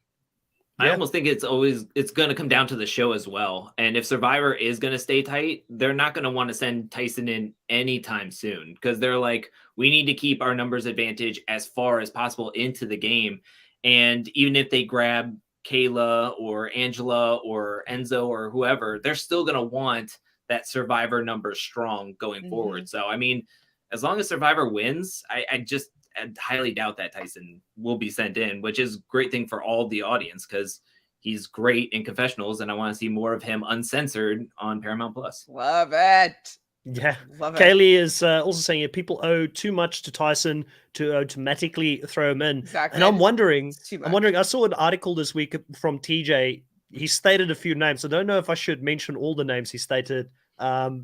I almost think it's going to come down to the show as well. And if Survivor is going to stay tight, they're not going to want to send Tyson in anytime soon, because they're like, we need to keep our numbers advantage as far as possible into the game. And even if they grab Kayla or Angela or Enzo or whoever, they're still going to want that Survivor number strong going forward. So, I mean, as long as Survivor wins, I highly doubt that Tyson will be sent in, which is a great thing for all the audience because he's great in confessionals, and I want to see more of him uncensored on Paramount Plus. Love it. Yeah. Love it. Kaylee is also saying if people owe too much to Tyson to automatically throw him in. Exactly. And I'm wondering, I saw an article this week from TJ. He stated a few names. I don't know if I should mention all the names he stated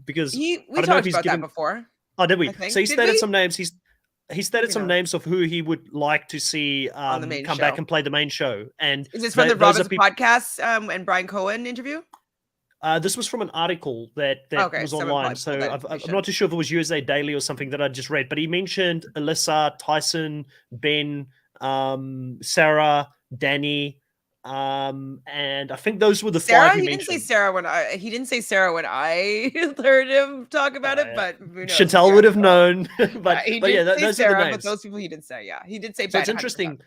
because we talked about that before. Oh, did we? So he stated some names. He stated some names of who he would like to see on the main come show. Back and play the main show. And is this from the Robbins podcast and Brian Cohen interview? This was from an article that was online. So I'm not too sure if it was USA Daily or something that I just read. But he mentioned Alyssa, Tyson, Ben, Sarah, Danny, and I think those were the five he mentioned. He didn't say Sarah when I heard him talk about it, but who knows? Chantel would have known. but yeah, those Sarah, are the names. But those people he didn't say. Yeah, he did say. So it's interesting.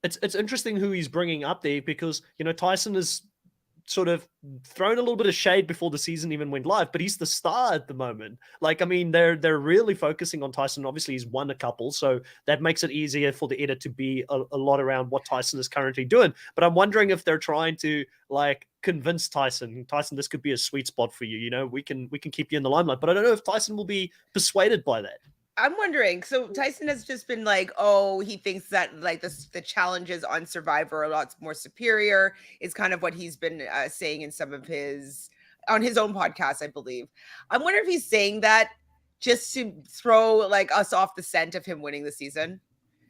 It's interesting who he's bringing up there because Tyson is sort of thrown a little bit of shade before the season even went live, but he's the star at the moment. Like, I mean, they're really focusing on Tyson. Obviously, he's won a couple, so that makes it easier for the edit to be a lot around what Tyson is currently doing. But I'm wondering if they're trying to like convince Tyson, this could be a sweet spot for you. We can keep you in the limelight. But I don't know if Tyson will be persuaded by that. I'm wondering. So Tyson has just been like, oh, he thinks that like the challenges on Survivor are a lot more superior is kind of what he's been saying in some of on his own podcast, I believe. I'm wondering if he's saying that just to throw like us off the scent of him winning the season.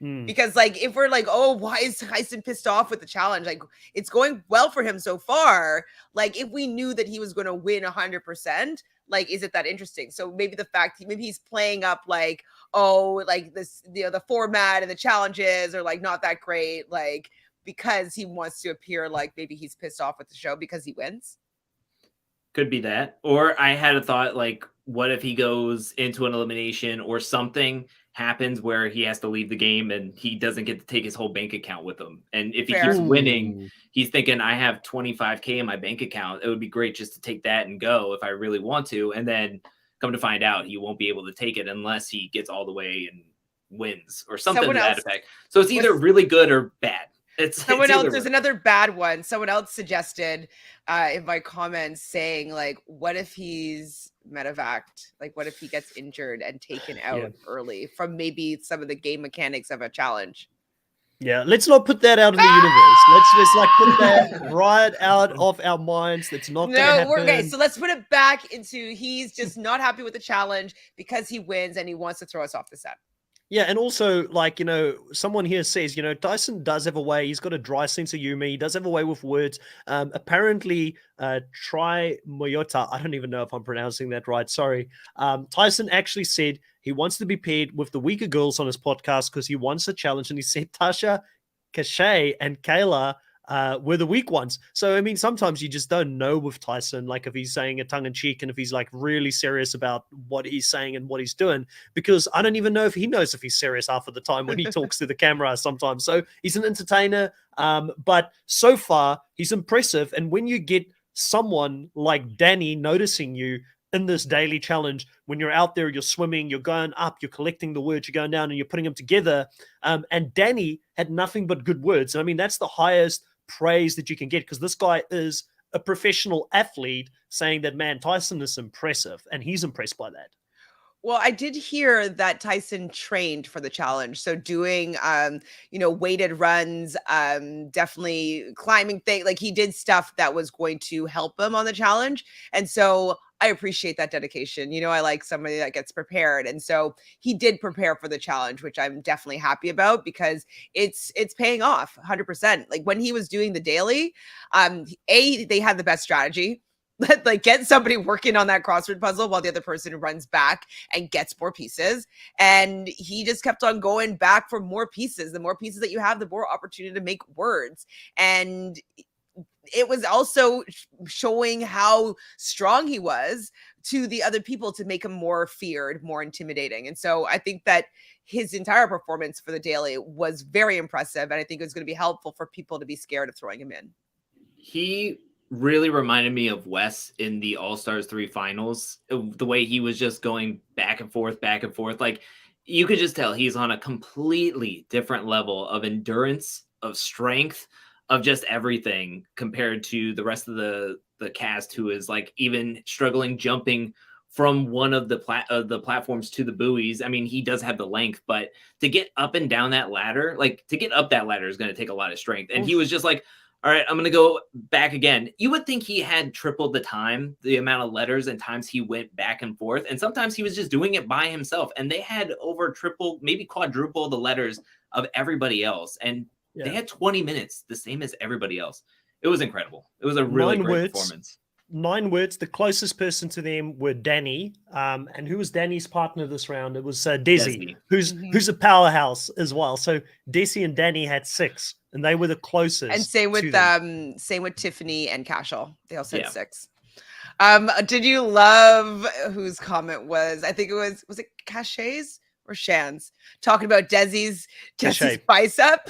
Because like, if we're like, oh, why is Tyson pissed off with the challenge? Like, it's going well for him so far. Like, if we knew that he was going to win 100%, like, is it that interesting? So maybe the fact maybe he's playing up like, oh, like this, the format and the challenges are like not that great, like because he wants to appear like maybe he's pissed off with the show because he wins. Could be that. Or I had a thought like, what if he goes into an elimination or something happens where he has to leave the game and he doesn't get to take his whole bank account with him. And if he Fair. keeps winning, Ooh. he's thinking, I have 25K in my bank account. It would be great just to take that and go if I really want to. And then come to find out, he won't be able to take it unless he gets all the way and wins or something to that effect. So it's either really good or bad. Someone else, there's another bad one. Someone else suggested in my comments saying, like, what if he's medevaced? Like, what if he gets injured and taken out early from maybe some of the game mechanics of a challenge? Yeah, let's not put that out in the universe. Let's just like put that right out of our minds. That's not going to happen. Okay, so let's put it back into he's just not happy with the challenge because he wins and he wants to throw us off the set. Yeah, and also, like, someone here says, Tyson does have a way. He's got a dry sense of humor. He does have a way with words. Apparently, Try Moyota, I don't even know if I'm pronouncing that right. Sorry. Tyson actually said he wants to be paired with the weaker girls on his podcast because he wants a challenge. And he said Tasha, Kashay, and Kayla were the weak ones. So, I mean, sometimes you just don't know with Tyson, like if he's saying it tongue in cheek and if he's like really serious about what he's saying and what he's doing, because I don't even know if he knows if he's serious half of the time when he talks to the camera sometimes. So he's an entertainer, but so far he's impressive. And when you get someone like Danny noticing you in this daily challenge, when you're out there, you're swimming, you're going up, you're collecting the words, you're going down and you're putting them together. And Danny had nothing but good words. And I mean, that's the highest praise that you can get because this guy is a professional athlete saying that, man, Tyson is impressive and he's impressed by that. Well, I did hear that Tyson trained for the challenge. So doing, weighted runs, definitely climbing things, like he did stuff that was going to help him on the challenge. And so I appreciate that dedication. I like somebody that gets prepared. And so he did prepare for the challenge, which I'm definitely happy about because it's paying off 100%. Like when he was doing the daily, they had the best strategy. Like get somebody working on that crossword puzzle while the other person runs back and gets more pieces. And he just kept on going back for more pieces. The more pieces that you have, the more opportunity to make words. And it was also showing how strong he was to the other people to make him more feared, more intimidating. And so I think that his entire performance for the daily was very impressive. And I think it was going to be helpful for people to be scared of throwing him in. He really reminded me of Wes in the All-Stars 3 finals, the way he was just going back and forth. Like you could just tell he's on a completely different level of endurance, of strength, of just everything compared to the rest of the cast, who is like even struggling jumping from one of the platforms to the buoys. I mean, he does have the length, but to get up and down that ladder, like to get up that ladder is going to take a lot of strength. And he was just like, all right, I'm going to go back again. You would think he had tripled the time, the amount of letters and times he went back and forth. And sometimes he was just doing it by himself. And they had over triple, maybe quadruple the letters of everybody else. And they had 20 minutes, the same as everybody else. It was incredible. It was a really great performance. 9 words. The closest person to them were Danny. And who was Danny's partner this round? It was Desi, who's a powerhouse as well. So Desi and Danny had 6, and they were the closest. And same with Tiffany and Cashel. They also had 6. Did you love whose comment was? I think it was it Cachay's or Shan's talking about Desi's bicep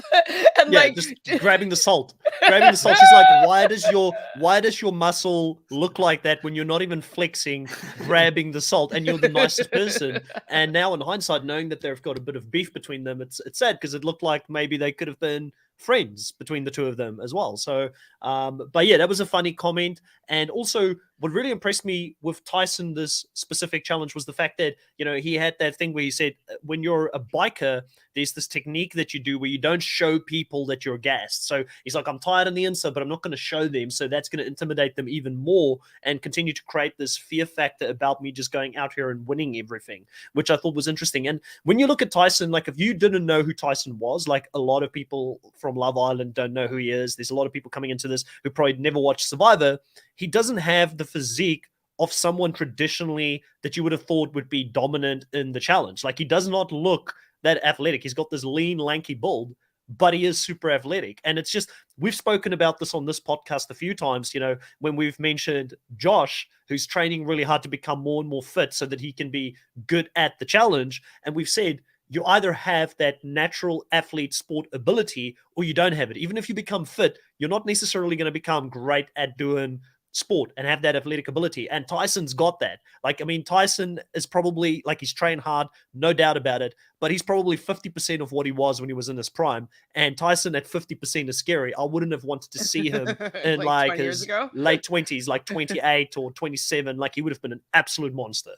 and just grabbing the salt. She's like, why does your muscle look like that when you're not even flexing, grabbing the salt, and you're the nicest person? And now in hindsight, knowing that they've got a bit of beef between them, it's sad because it looked like maybe they could have been friends between the two of them as well. So, but yeah, that was a funny comment. And also what really impressed me with Tyson, this specific challenge, was the fact that, he had that thing where he said, when you're a biker, there's this technique that you do where you don't show people that you're gassed. So he's like, I'm tired on the inside, but I'm not going to show them. So that's going to intimidate them even more and continue to create this fear factor about me just going out here and winning everything, which I thought was interesting. And when you look at Tyson, like if you didn't know who Tyson was, like a lot of people from Love Island don't know who he is. There's a lot of people coming into this who probably never watched Survivor. He doesn't have the physique of someone traditionally that you would have thought would be dominant in the challenge. Like he does not look that athletic. He's got this lean, lanky build, but he is super athletic. And it's just, we've spoken about this on this podcast a few times, when we've mentioned Josh, who's training really hard to become more and more fit so that he can be good at the challenge. And we've said, you either have that natural athlete sport ability or you don't have it. Even if you become fit, you're not necessarily going to become great at doing sport and have that athletic ability. And Tyson's got that. Like, I mean, Tyson is probably like, he's trained hard, no doubt about it, but he's probably 50% of what he was when he was in his prime. And Tyson at 50% is scary. I wouldn't have wanted to see him in like his late 20s, like 28 or 27. Like, he would have been an absolute monster.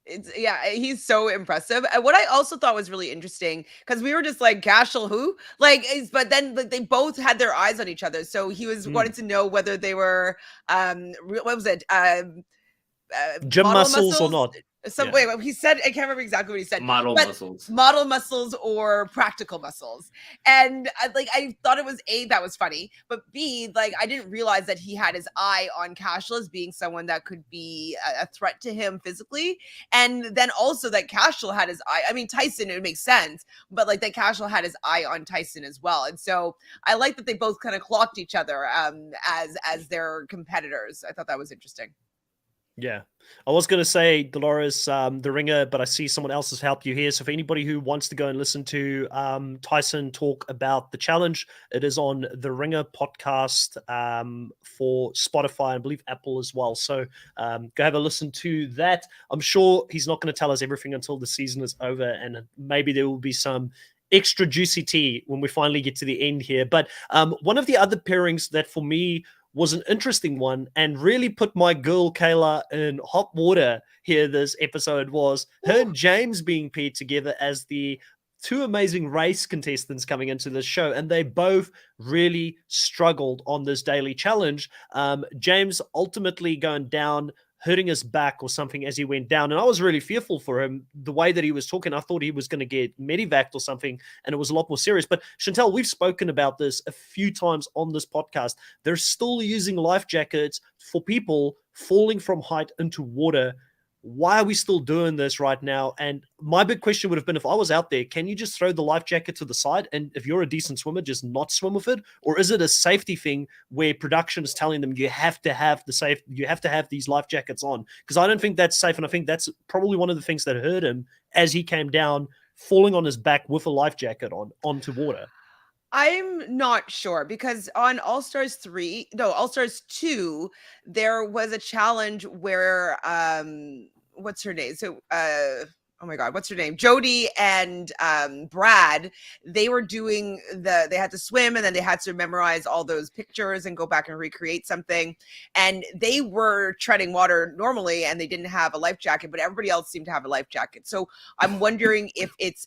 He's so impressive. And what I also thought was really interesting, because we were just like, Cashel who? But then they both had their eyes on each other. So he was wanting to know whether they were what was it? Gym muscles or not. Wait, he said, I can't remember exactly what he said. Model muscles or practical muscles. And I thought it was A, that was funny, but B, like, I didn't realize that he had his eye on Cashel as being someone that could be a threat to him physically. And then also that Cashel had his eye. I mean, Tyson, it makes sense, but like that Cashel had his eye on Tyson as well. And so I like that they both kind of clocked each other as their competitors. I thought that was interesting. Yeah, I was going to say, Dolores, The Ringer, but I see someone else has helped you here. So for anybody who wants to go and listen to Tyson talk about the challenge, it is on The Ringer podcast for Spotify, I believe Apple as well. So go have a listen to that. I'm sure he's not going to tell us everything until the season is over, and maybe there will be some extra juicy tea when we finally get to the end here. But one of the other pairings that for me was an interesting one and really put my girl Kayla in hot water here this episode was her and James being paired together as the two amazing race contestants coming into this show, and they both really struggled on this daily challenge. James ultimately going down, hurting his back or something as he went down. And I was really fearful for him. The way that he was talking, I thought he was going to get medevaced or something, and it was a lot more serious. But Chantel, we've spoken about this a few times on this podcast. They're still using life jackets for people falling from height into water. Why are we still doing this right now? And my big question would have been, if I was out there, can you just throw the life jacket to the side? And if you're a decent swimmer, just not swim with it? Or is it a safety thing where production is telling them you have to have these life jackets on? Because I don't think that's safe. And I think that's probably one of the things that hurt him as he came down, falling on his back with a life jacket onto water. I'm not sure, because on All-Stars 2, there was a challenge where what's her name? So oh my God, what's her name? Jody and Brad, they were doing they had to swim, and then they had to memorize all those pictures and go back and recreate something. And they were treading water normally, and they didn't have a life jacket, but everybody else seemed to have a life jacket. So I'm wondering if it's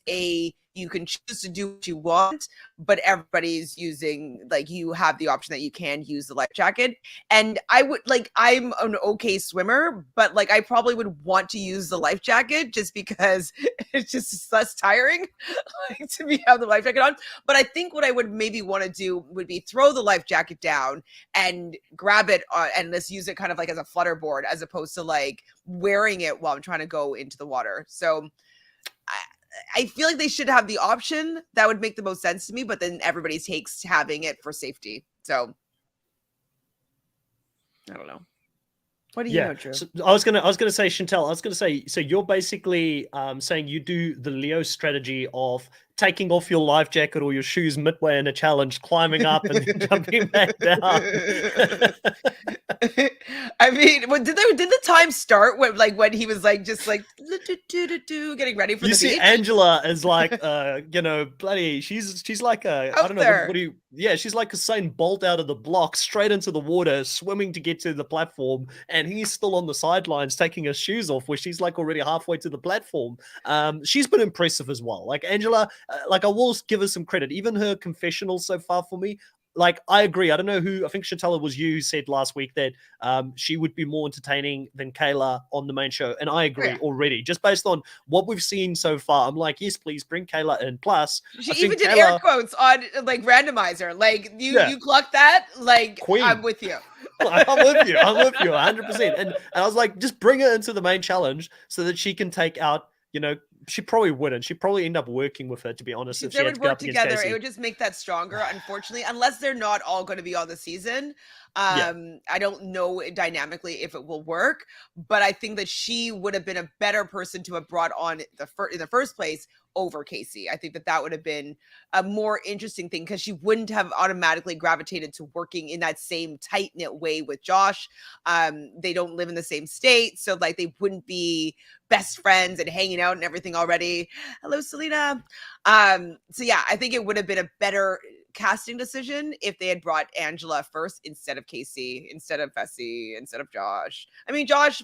you can choose to do what you want, but everybody's using, like, you have the option that you can use the life jacket. And I'm an okay swimmer, but like, I probably would want to use the life jacket just because it's just less tiring to have the life jacket on. But I think what I would maybe want to do would be throw the life jacket down and grab it and let's use it kind of like as a flutter board, as opposed to like wearing it while I'm trying to go into the water. So I feel like they should have the option. That would make the most sense to me, but then everybody takes having it for safety. So I don't know. What do you know, Drew? So I was gonna say, Chantel, so you're basically saying you do the Leo strategy of taking off your life jacket or your shoes midway in a challenge, climbing up and then jumping back down. I mean, did the time start when he was like just like getting ready for the beach? You see, Angela is like bloody. She's like a Out I don't know there. She's like Usain Bolt out of the block, straight into the water, swimming to get to the platform, and he's still on the sidelines taking his shoes off, where she's like already halfway to the platform. She's been impressive as well. Like Angela, I will give her some credit. Even her confessional so far for me, like, I agree. I don't know who, I think Chantella was you who said last week that she would be more entertaining than Kayla on the main show. And I agree already. Just based on what we've seen so far, I'm like, yes, please bring Kayla in. Plus, she even did air quotes on like randomizer. Like you clocked that. Like, Queen. I'm with you. I'm with you 100%. And I was like, just bring her into the main challenge so that she can take out, she probably wouldn't. She'd probably end up working with her, to be honest. If they she had would to go work up against together, Casey. it would just make that stronger, unfortunately, unless they're not all going to be on the season. I don't know dynamically if it will work, but I think that she would have been a better person to have brought on in the first place over Casey. I think that would have been a more interesting thing because she wouldn't have automatically gravitated to working in that same tight knit way with Josh. They don't live in the same state, so like they wouldn't be best friends and hanging out and everything already. Hello, Selena. So yeah, I think it would have been a better casting decision if they had brought Angela first instead of Casey, instead of Fessy, instead of Josh. I mean, Josh,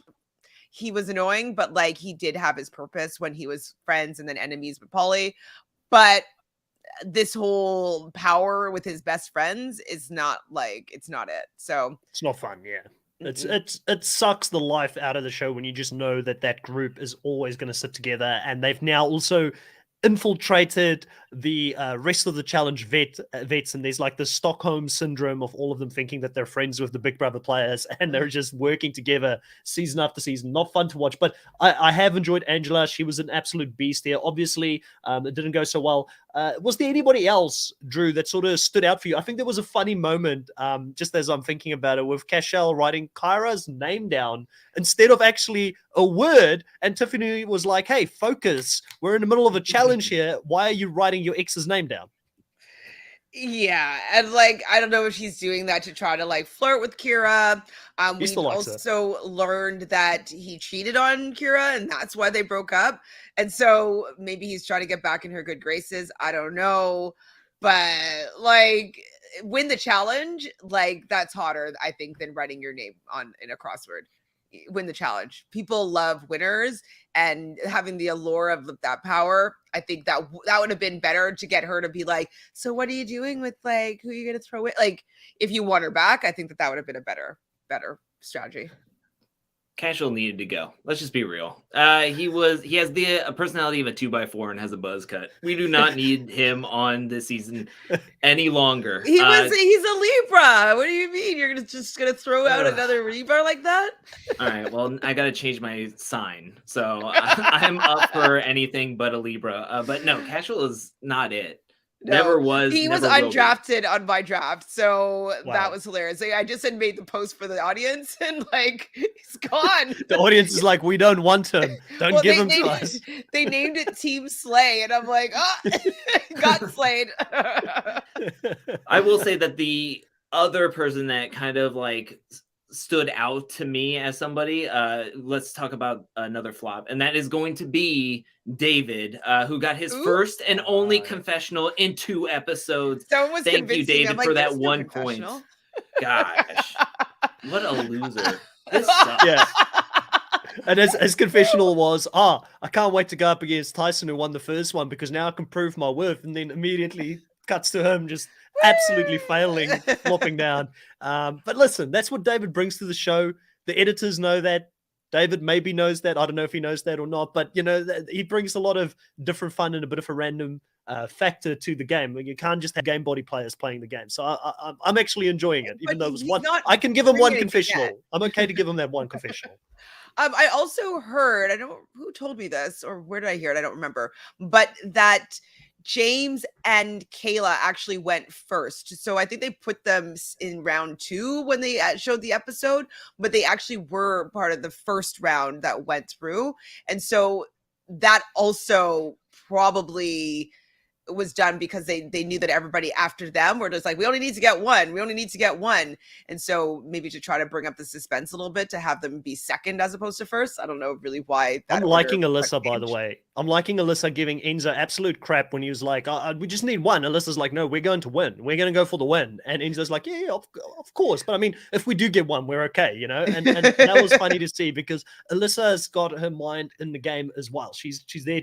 he was annoying, but like he did have his purpose when he was friends and then enemies with Polly. But this whole power with his best friends is not like, it's not it. So it's not fun. Yeah. It sucks the life out of the show when you just know that group is always going to sit together, and they've now also infiltrated the rest of the challenge vets, and there's like the Stockholm syndrome of all of them thinking that they're friends with the Big Brother players, and they're just working together season after season. Not fun to watch, but I have enjoyed Angela. She was an absolute beast here. Obviously, it didn't go so well. Was there anybody else, Drew, that sort of stood out for you? I think there was a funny moment, just as I'm thinking about it, with Cashel writing Kyra's name down instead of actually a word, and Tiffany was like, hey, focus, we're in the middle of a challenge here. Why are you writing your ex's name down? Yeah, and like I don't know if she's doing that to try to like flirt with Kira. We've also learned that he cheated on Kira, and that's why they broke up. And so maybe he's trying to get back in her good graces. I don't know, but like win the challenge, like that's hotter, I think, than writing your name in a crossword. Win the challenge. People love winners, and having the allure of that power, I think that would have been better to get her to be like, so what are you doing with like who are you gonna throw it? Like if you want her back, I think that would have been a better strategy. Cashel needed to go. Let's just be real. He has the personality of a 2x4 and has a buzz cut. We do not need him on this season any longer. He's a Libra. What do you mean? You're just gonna throw out another Libra like that? All right. Well, I gotta change my sign, so I'm up for anything but a Libra. But no, Cashel is not it. No, never was. He was undrafted on my draft, so that was hilarious. Like, I just had made the post for the audience, and like he's gone. The audience is like, we don't want him. Don't give him to us. They named it Team Slay, and I'm like, got slayed. I will say that the other person that kind of like stood out to me as somebody, let's talk about another flop, and that is going to be David, who got his first and only confessional in 2 episodes. Thank you, David, for that 1 point. Gosh, what a loser. This sucks. Yeah. And his confessional was, I can't wait to go up against Tyson, who won the first one, because now I can prove my worth. And then immediately cuts to him just absolutely failing, flopping down. But listen, that's what David brings to the show. The editors know that. David maybe knows that. I don't know if he knows that or not, but you know, he brings a lot of different fun and a bit of a random factor to the game. You can't just have game body players playing the game. So I'm actually enjoying it, even though it was one. I can give him one confessional. I'm okay to give him that one confessional. I also heard, I don't know who told me this or where did I hear it? I don't remember, but that James and Kayla actually went first. So I think they put them in round 2 when they showed the episode, but they actually were part of the first round that went through. And so that also probably was done because they knew that everybody after them were just like, we only need to get one. And so maybe to try to bring up the suspense a little bit to have them be second as opposed to first. I don't know really why. I'm liking Alyssa, by the way. I'm liking Alyssa giving Enzo absolute crap when he was like, we just need one. Alyssa's like, no, we're going to win. We're going to go for the win. And Enzo's like, yeah, of course. But I mean, if we do get one, we're okay, you know? And that was funny to see because Alyssa has got her mind in the game as well. She's there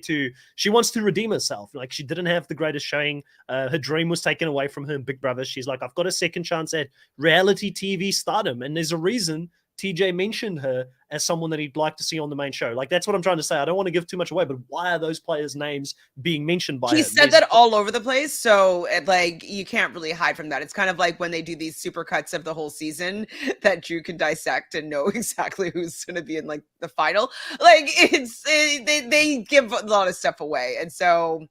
she wants to redeem herself. Like she didn't have the greatest showing. Her dream was taken away from her in Big Brother. She's like, I've got a second chance at reality TV stardom. And there's a reason TJ mentioned her as someone that he'd like to see on the main show. Like, that's what I'm trying to say. I don't want to give too much away, but why are those players' names being mentioned by him? He said that all over the place, so like you can't really hide from that. It's kind of like when they do these super cuts of the whole season that Drew can dissect and know exactly who's going to be in like the final. Like they give a lot of stuff away, and so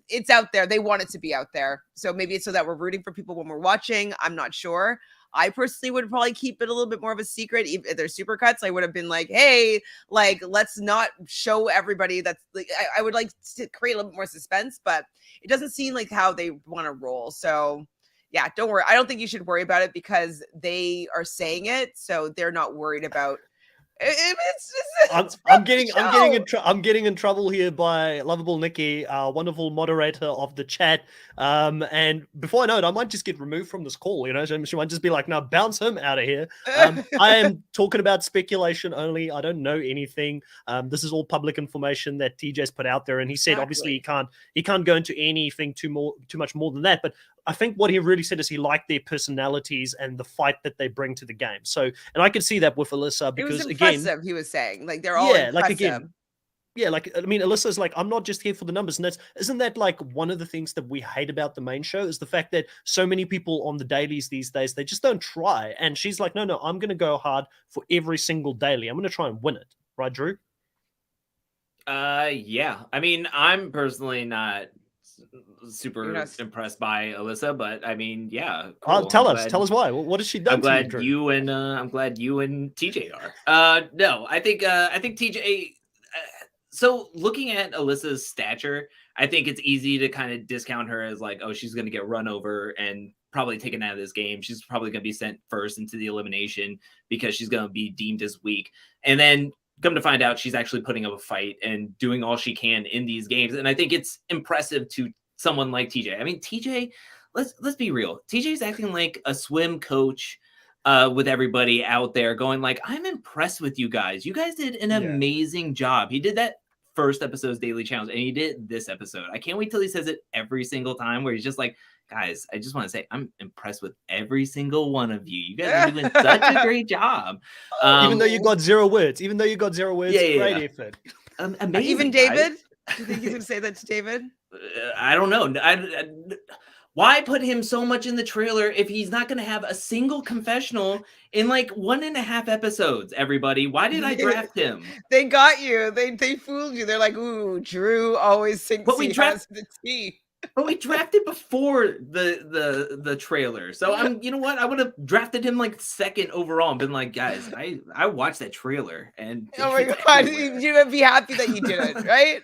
it's out there. They want it to be out there. So maybe it's so that we're rooting for people when we're watching. I'm not sure. I personally would probably keep it a little bit more of a secret. If there's supercuts, I would have been like, hey, like, let's not show everybody. That's like, I would like to create a little bit more suspense, but it doesn't seem like how they want to roll. So yeah, don't worry. I don't think you should worry about it because they are saying it. So they're not worried about I'm getting in trouble here by Lovable Nikki, wonderful moderator of the chat. And before I know it, I might just get removed from this call. You know, she might just be like, "No, bounce him out of here." I am talking about speculation only. I don't know anything. This is all public information that TJ's put out there, and he said obviously he can't go into anything too much more than that. But I think what he really said is he liked their personalities and the fight that they bring to the game. So, and I could see that with Alyssa because it was impressive, he was saying, like, they're all impressive. like again, like I mean, Alyssa's like, I'm not just here for the numbers, and isn't that like one of the things that we hate about the main show is the fact that so many people on the dailies these days they just don't try, and she's like, no, I'm going to go hard for every single daily. I'm going to try and win it, right, Drew? Yeah. I mean, I'm personally not super impressed by Alyssa, but I mean, yeah. Cool. Tell us why. What has she done? I'm glad you and TJ are. No, I think TJ. So looking at Alyssa's stature, I think it's easy to kind of discount her as like, oh, she's going to get run over and probably taken out of this game. She's probably going to be sent first into the elimination because she's going to be deemed as weak. And then come to find out, she's actually putting up a fight and doing all she can in these games. And I think it's impressive to someone like TJ. I mean, TJ, let's be real. TJ's acting like a swim coach with everybody out there going like, I'm impressed with you guys. You guys did an amazing job. He did that first episodo's daily challenge and he did this episode. I can't wait till he says it every single time where he's just like, guys, I just want to say I'm impressed with every single one of you. You guys are doing such a great job. Even though you got 0 words. Great effort. Amazing, even David? Do you think he's going to say that to David? I don't know. Why put him so much in the trailer if he's not going to have a single confessional in like 1.5 episodes, everybody? Why did I draft him? They got you. They fooled you. They're like, ooh, Drew always thinks he has the tea. But we drafted before the trailer. So you know what? I would have drafted him like second overall and been like, guys, I watched that trailer and oh my god, you would be happy that you did it, right?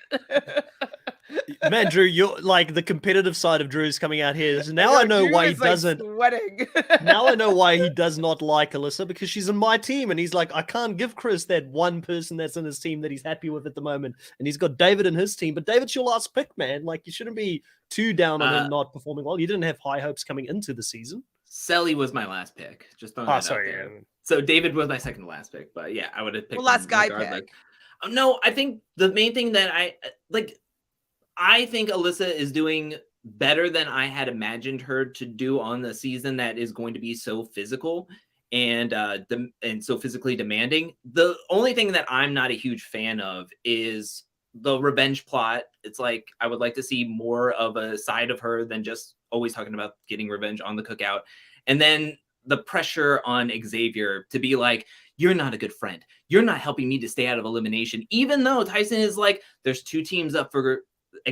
Man, Drew, you're like the competitive side of Drew's coming out here. So now I know why he doesn't. Sweating. Now I know why he does not like Alyssa because she's in my team, and he's like, I can't give Chris that one person that's in his team that he's happy with at the moment, and he's got David in his team. But David's your last pick, man. Like you shouldn't be too down on him not performing well. You didn't have high hopes coming into the season. Selly was my last pick. Just throwing that out there. Yeah. So David was my second to last pick, but yeah, I would have picked last guy pick. No, I think the main thing that I think Alyssa is doing better than I had imagined her to do on the season that is going to be so physical and so physically demanding. The only thing that I'm not a huge fan of is the revenge plot. It's like I would like to see more of a side of her than just always talking about getting revenge on the cookout. And then the pressure on Xavier to be like, you're not a good friend. You're not helping me to stay out of elimination. Even though Tyson is like, there's 2 teams up for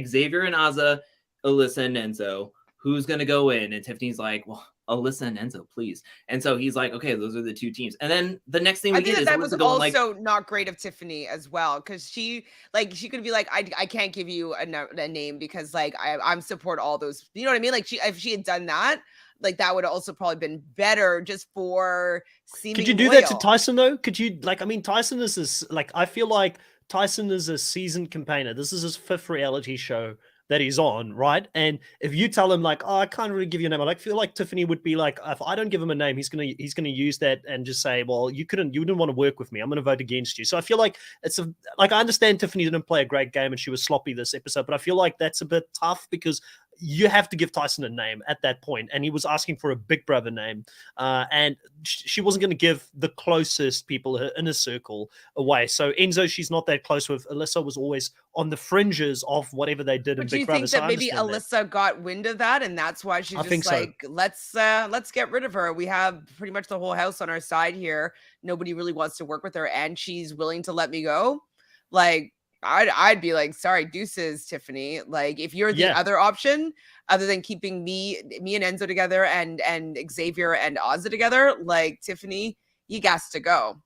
Xavier and Azah, Alyssa and Enzo. Who's going to go in? And Tiffany's like, well, Alyssa and Enzo, please. And so he's like, okay, those are the 2 teams. And then the next thing we get is that was also not great of Tiffany as well, because she could be like, I can't give you a name because like I'm support all those. You know what I mean? Like if she had done that, like that would have also probably been better just for seeming. Could you do that to Tyson though? Could you Tyson is this I feel like Tyson is a seasoned campaigner. This is his 5th reality show that he's on, right? And if you tell him like, oh, I can't really give you a name, I feel like Tiffany would be like, if I don't give him a name, he's gonna use that and just say, well, you didn't want to work with me. I'm gonna vote against you. So I feel like I understand Tiffany didn't play a great game and she was sloppy this episode, but I feel like that's a bit tough because you have to give Tyson a name at that point, and he was asking for a Big Brother name, and she wasn't going to give the closest people in his circle away. So Enzo, she's not that close with. Alyssa was always on the fringes of whatever they did in Big Brother. Do you think that maybe Alyssa got wind of that, and that's why she's just like, let's get rid of her. We have pretty much the whole house on our side here. Nobody really wants to work with her, and she's willing to let me go. Like, I'd be like, sorry, deuces, Tiffany. Like, if you're the Yeah. other option, other than keeping me and Enzo together and Xavier and Ozzy together, like, Tiffany, you got to go.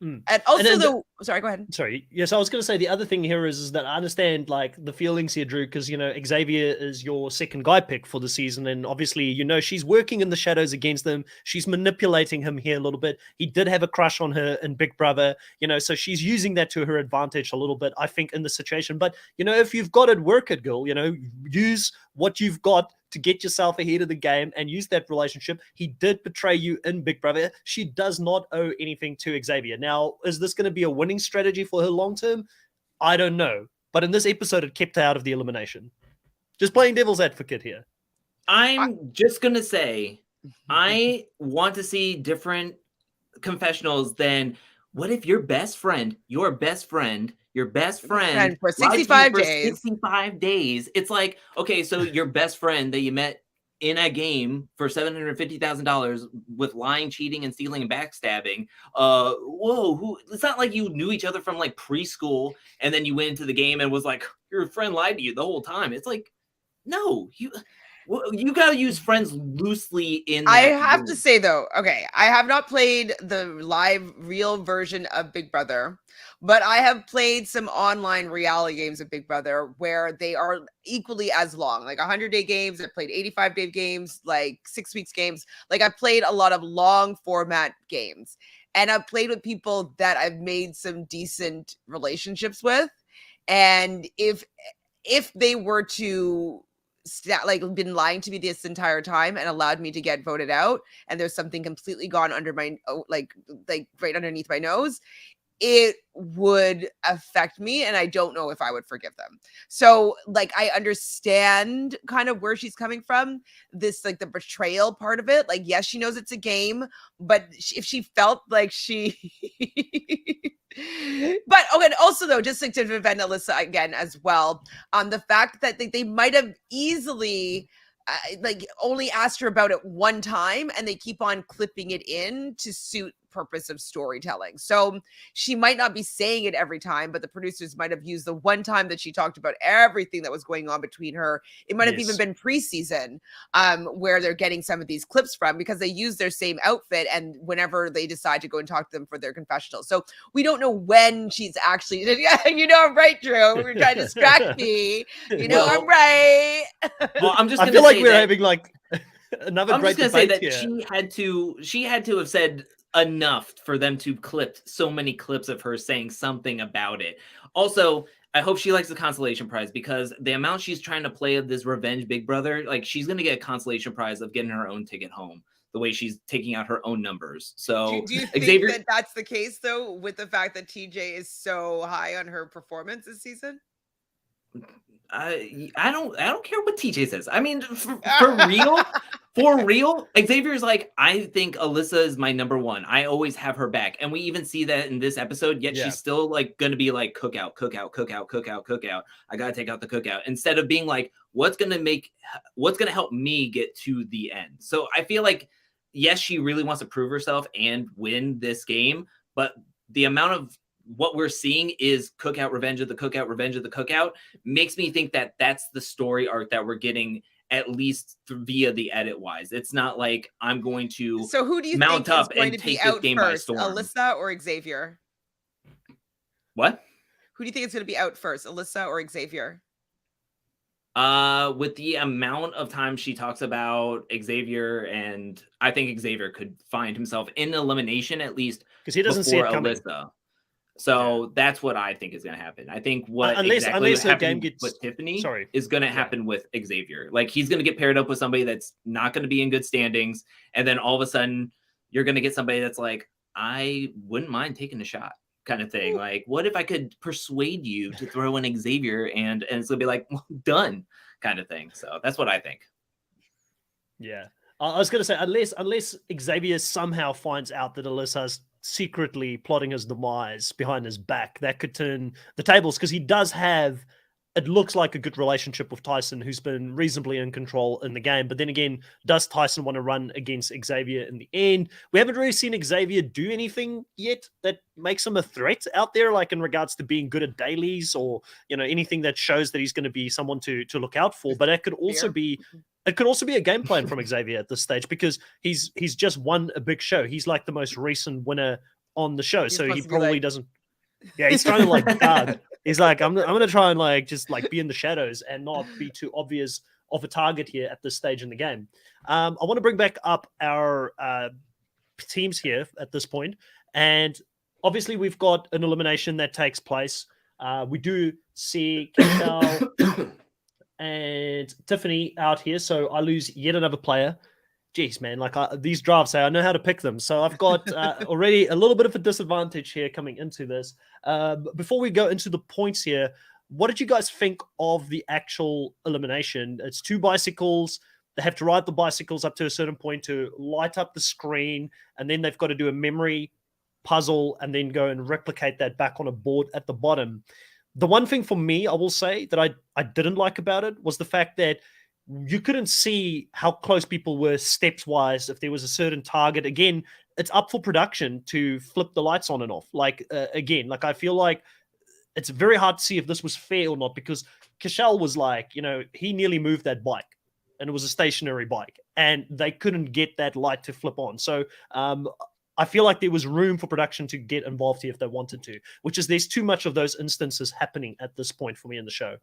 Mm. And also, then though, sorry, go ahead. Sorry. Yes, I was going to say the other thing here is that I understand like the feelings here, Drew, because Xavier is your second guy pick for the season, and obviously she's working in the shadows against him. She's manipulating him here a little bit. He did have a crush on her in Big Brother, so she's using that to her advantage a little bit, I think, in the situation. But if you've got it, work it, girl. Use what you've got to get yourself ahead of the game and use that relationship. He did betray you in Big Brother. She does not owe anything to Xavier. Now, is this going to be a winning strategy for her long term? I don't know. But in this episode, it kept her out of the elimination. Just playing devil's advocate here. I'm just going to say, I want to see different confessionals than what if your best friend for 65 days. 65 days. It's like, okay, so your best friend that you met in a game for $750,000 with lying, cheating, and stealing and backstabbing. It's not like you knew each other from like preschool and then you went into the game and was like, your friend lied to you the whole time. It's like, no, you got to use friends loosely in that I have group. to say, though, okay, I have not played the live real version of Big Brother, but I have played some online reality games of Big Brother where they are equally as long, like 100-day games. I played 85-day games, like 6 weeks games. Like, I played a lot of long format games, and I've played with people that I've made some decent relationships with. And if they were to been lying to me this entire time and allowed me to get voted out, and there's something completely gone under my like right underneath my nose, it would affect me, and I don't know if I would forgive them. So like, I understand kind of where she's coming from, this like the betrayal part of it. Like, yes, she knows it's a game, but if she felt like she but okay, and also though, just like to defend Alyssa again as well, the fact that they might have easily only asked her about it one time, and they keep on clipping it in to suit purpose of storytelling. So she might not be saying it every time, but the producers might have used the one time that she talked about everything that was going on between her. It might have even been preseason, where they're getting some of these clips from, because they use their same outfit and whenever they decide to go and talk to them for their confessional. So we don't know when she's actually I'm right, Drew. We're trying to distract me. I'm right. Well, I'm just I gonna feel like say we're that- having like another I'm great just gonna say debate that here. she had to have said enough for them to clip so many clips of her saying something about it. Also, I hope she likes the consolation prize, because the amount she's trying to play of this revenge Big Brother, like, she's gonna get a consolation prize of getting her own ticket home, the way she's taking out her own numbers. So do you think Xavier, that that's the case though, with the fact that TJ is so high on her performance this season? I don't care what TJ says. I mean, for real, Xavier's like, I think Alyssa is my number one. I always have her back. And we even see that in this episode, yet she's still like going to be like, cookout. I got to take out the cookout, instead of being like, what's going to help me get to the end. So I feel like, yes, she really wants to prove herself and win this game, but the amount of what we're seeing is cookout, revenge of the cookout, makes me think that that's the story arc that we're getting, at least via the edit wise. It's not like I'm going to So who do you mount think up is going and to be take this out game by first, storm. Alyssa or Xavier? What? Who do you think is going to be out first, Alyssa or Xavier? With the amount of time she talks about Xavier, and I think Xavier could find himself in elimination, at least because he doesn't see it coming. Alyssa. So that's what I think is going to happen. I think what unless her game gets with Tiffany is going to happen with Xavier. Like, he's going to get paired up with somebody that's not going to be in good standings, and then all of a sudden you're going to get somebody that's like, I wouldn't mind taking a shot, kind of thing. Like, what if I could persuade you to throw in Xavier, and it's going to be like, well, done, kind of thing. So that's what I think. Yeah. I was going to say, unless Xavier somehow finds out that Alyssa's secretly plotting his demise behind his back, that could turn the tables, because he does have it looks like a good relationship with Tyson, who's been reasonably in control in the game. But then again, does Tyson want to run against Xavier in the end? We haven't really seen Xavier do anything yet that makes him a threat out there, like in regards to being good at dailies or, you know, anything that shows that he's going to be someone to look out for. But it could also be a game plan from Xavier at this stage, because he's just won a big show. He's like the most recent winner on the show, so he probably doesn't. Yeah, he's trying to like guard. He's like, I'm gonna try and like just like be in the shadows and not be too obvious of a target here at this stage in the game. I want to bring back up our teams here at this point, and obviously we've got an elimination that takes place. We do see Cashel and Tiffany out here, so I lose yet another player. Jeez, man, like these drafts, I know how to pick them. So I've got already a little bit of a disadvantage here coming into this. Before we go into the points here, what did you guys think of the actual elimination? It's 2 bicycles. They have to ride the bicycles up to a certain point to light up the screen, and then they've got to do a memory puzzle and then go and replicate that back on a board at the bottom. The one thing for me, I will say, that I didn't like about it was the fact that you couldn't see how close people were steps wise. If there was a certain target, again, it's up for production to flip the lights on and off. Like, again, like I feel like it's very hard to see if this was fair or not, because Cashel was like, you know, he nearly moved that bike and it was a stationary bike and they couldn't get that light to flip on. So, I feel like there was room for production to get involved here if they wanted to, which is there's too much of those instances happening at this point for me in the show.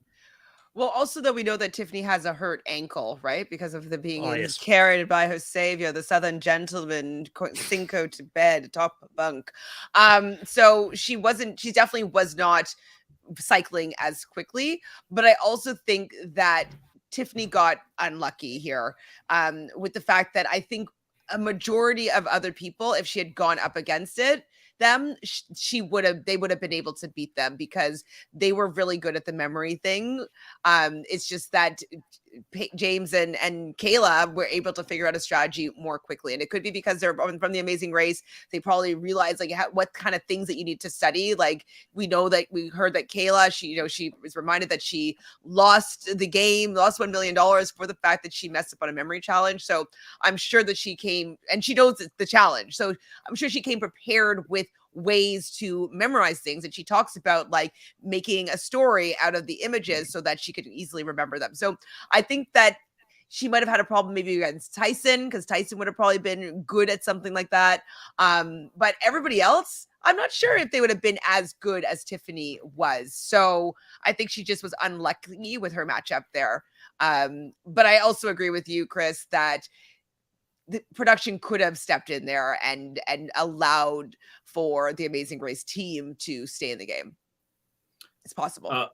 Well, also, though, we know that Tiffany has a hurt ankle, right? Because of the being yes. carried by her savior, the Southern gentleman, Cinco to bed, top bunk. So she definitely was not cycling as quickly. But I also think that Tiffany got unlucky here with the fact that I think a majority of other people, if she had gone up against them, they would have been able to beat them because they were really good at the memory thing. It's just that James and Kayla were able to figure out a strategy more quickly, and it could be because they're from the Amazing Race. They probably realized like what kind of things that you need to study. Like we heard that Kayla, she was reminded that she lost $1 million for the fact that she messed up on a memory challenge. So I'm sure that she came and she knows the challenge. So I'm sure she came prepared with ways to memorize things, and she talks about like making a story out of the images so that she could easily remember them. So I think that she might have had a problem maybe against Tyson, because Tyson would have probably been good at something like that. But everybody else, I'm not sure if they would have been as good as Tiffany was. So I think she just was unlucky with her matchup there. But I also agree with you, Chris, that the production could have stepped in there and allowed for the Amazing Race team to stay in the game. It's possible.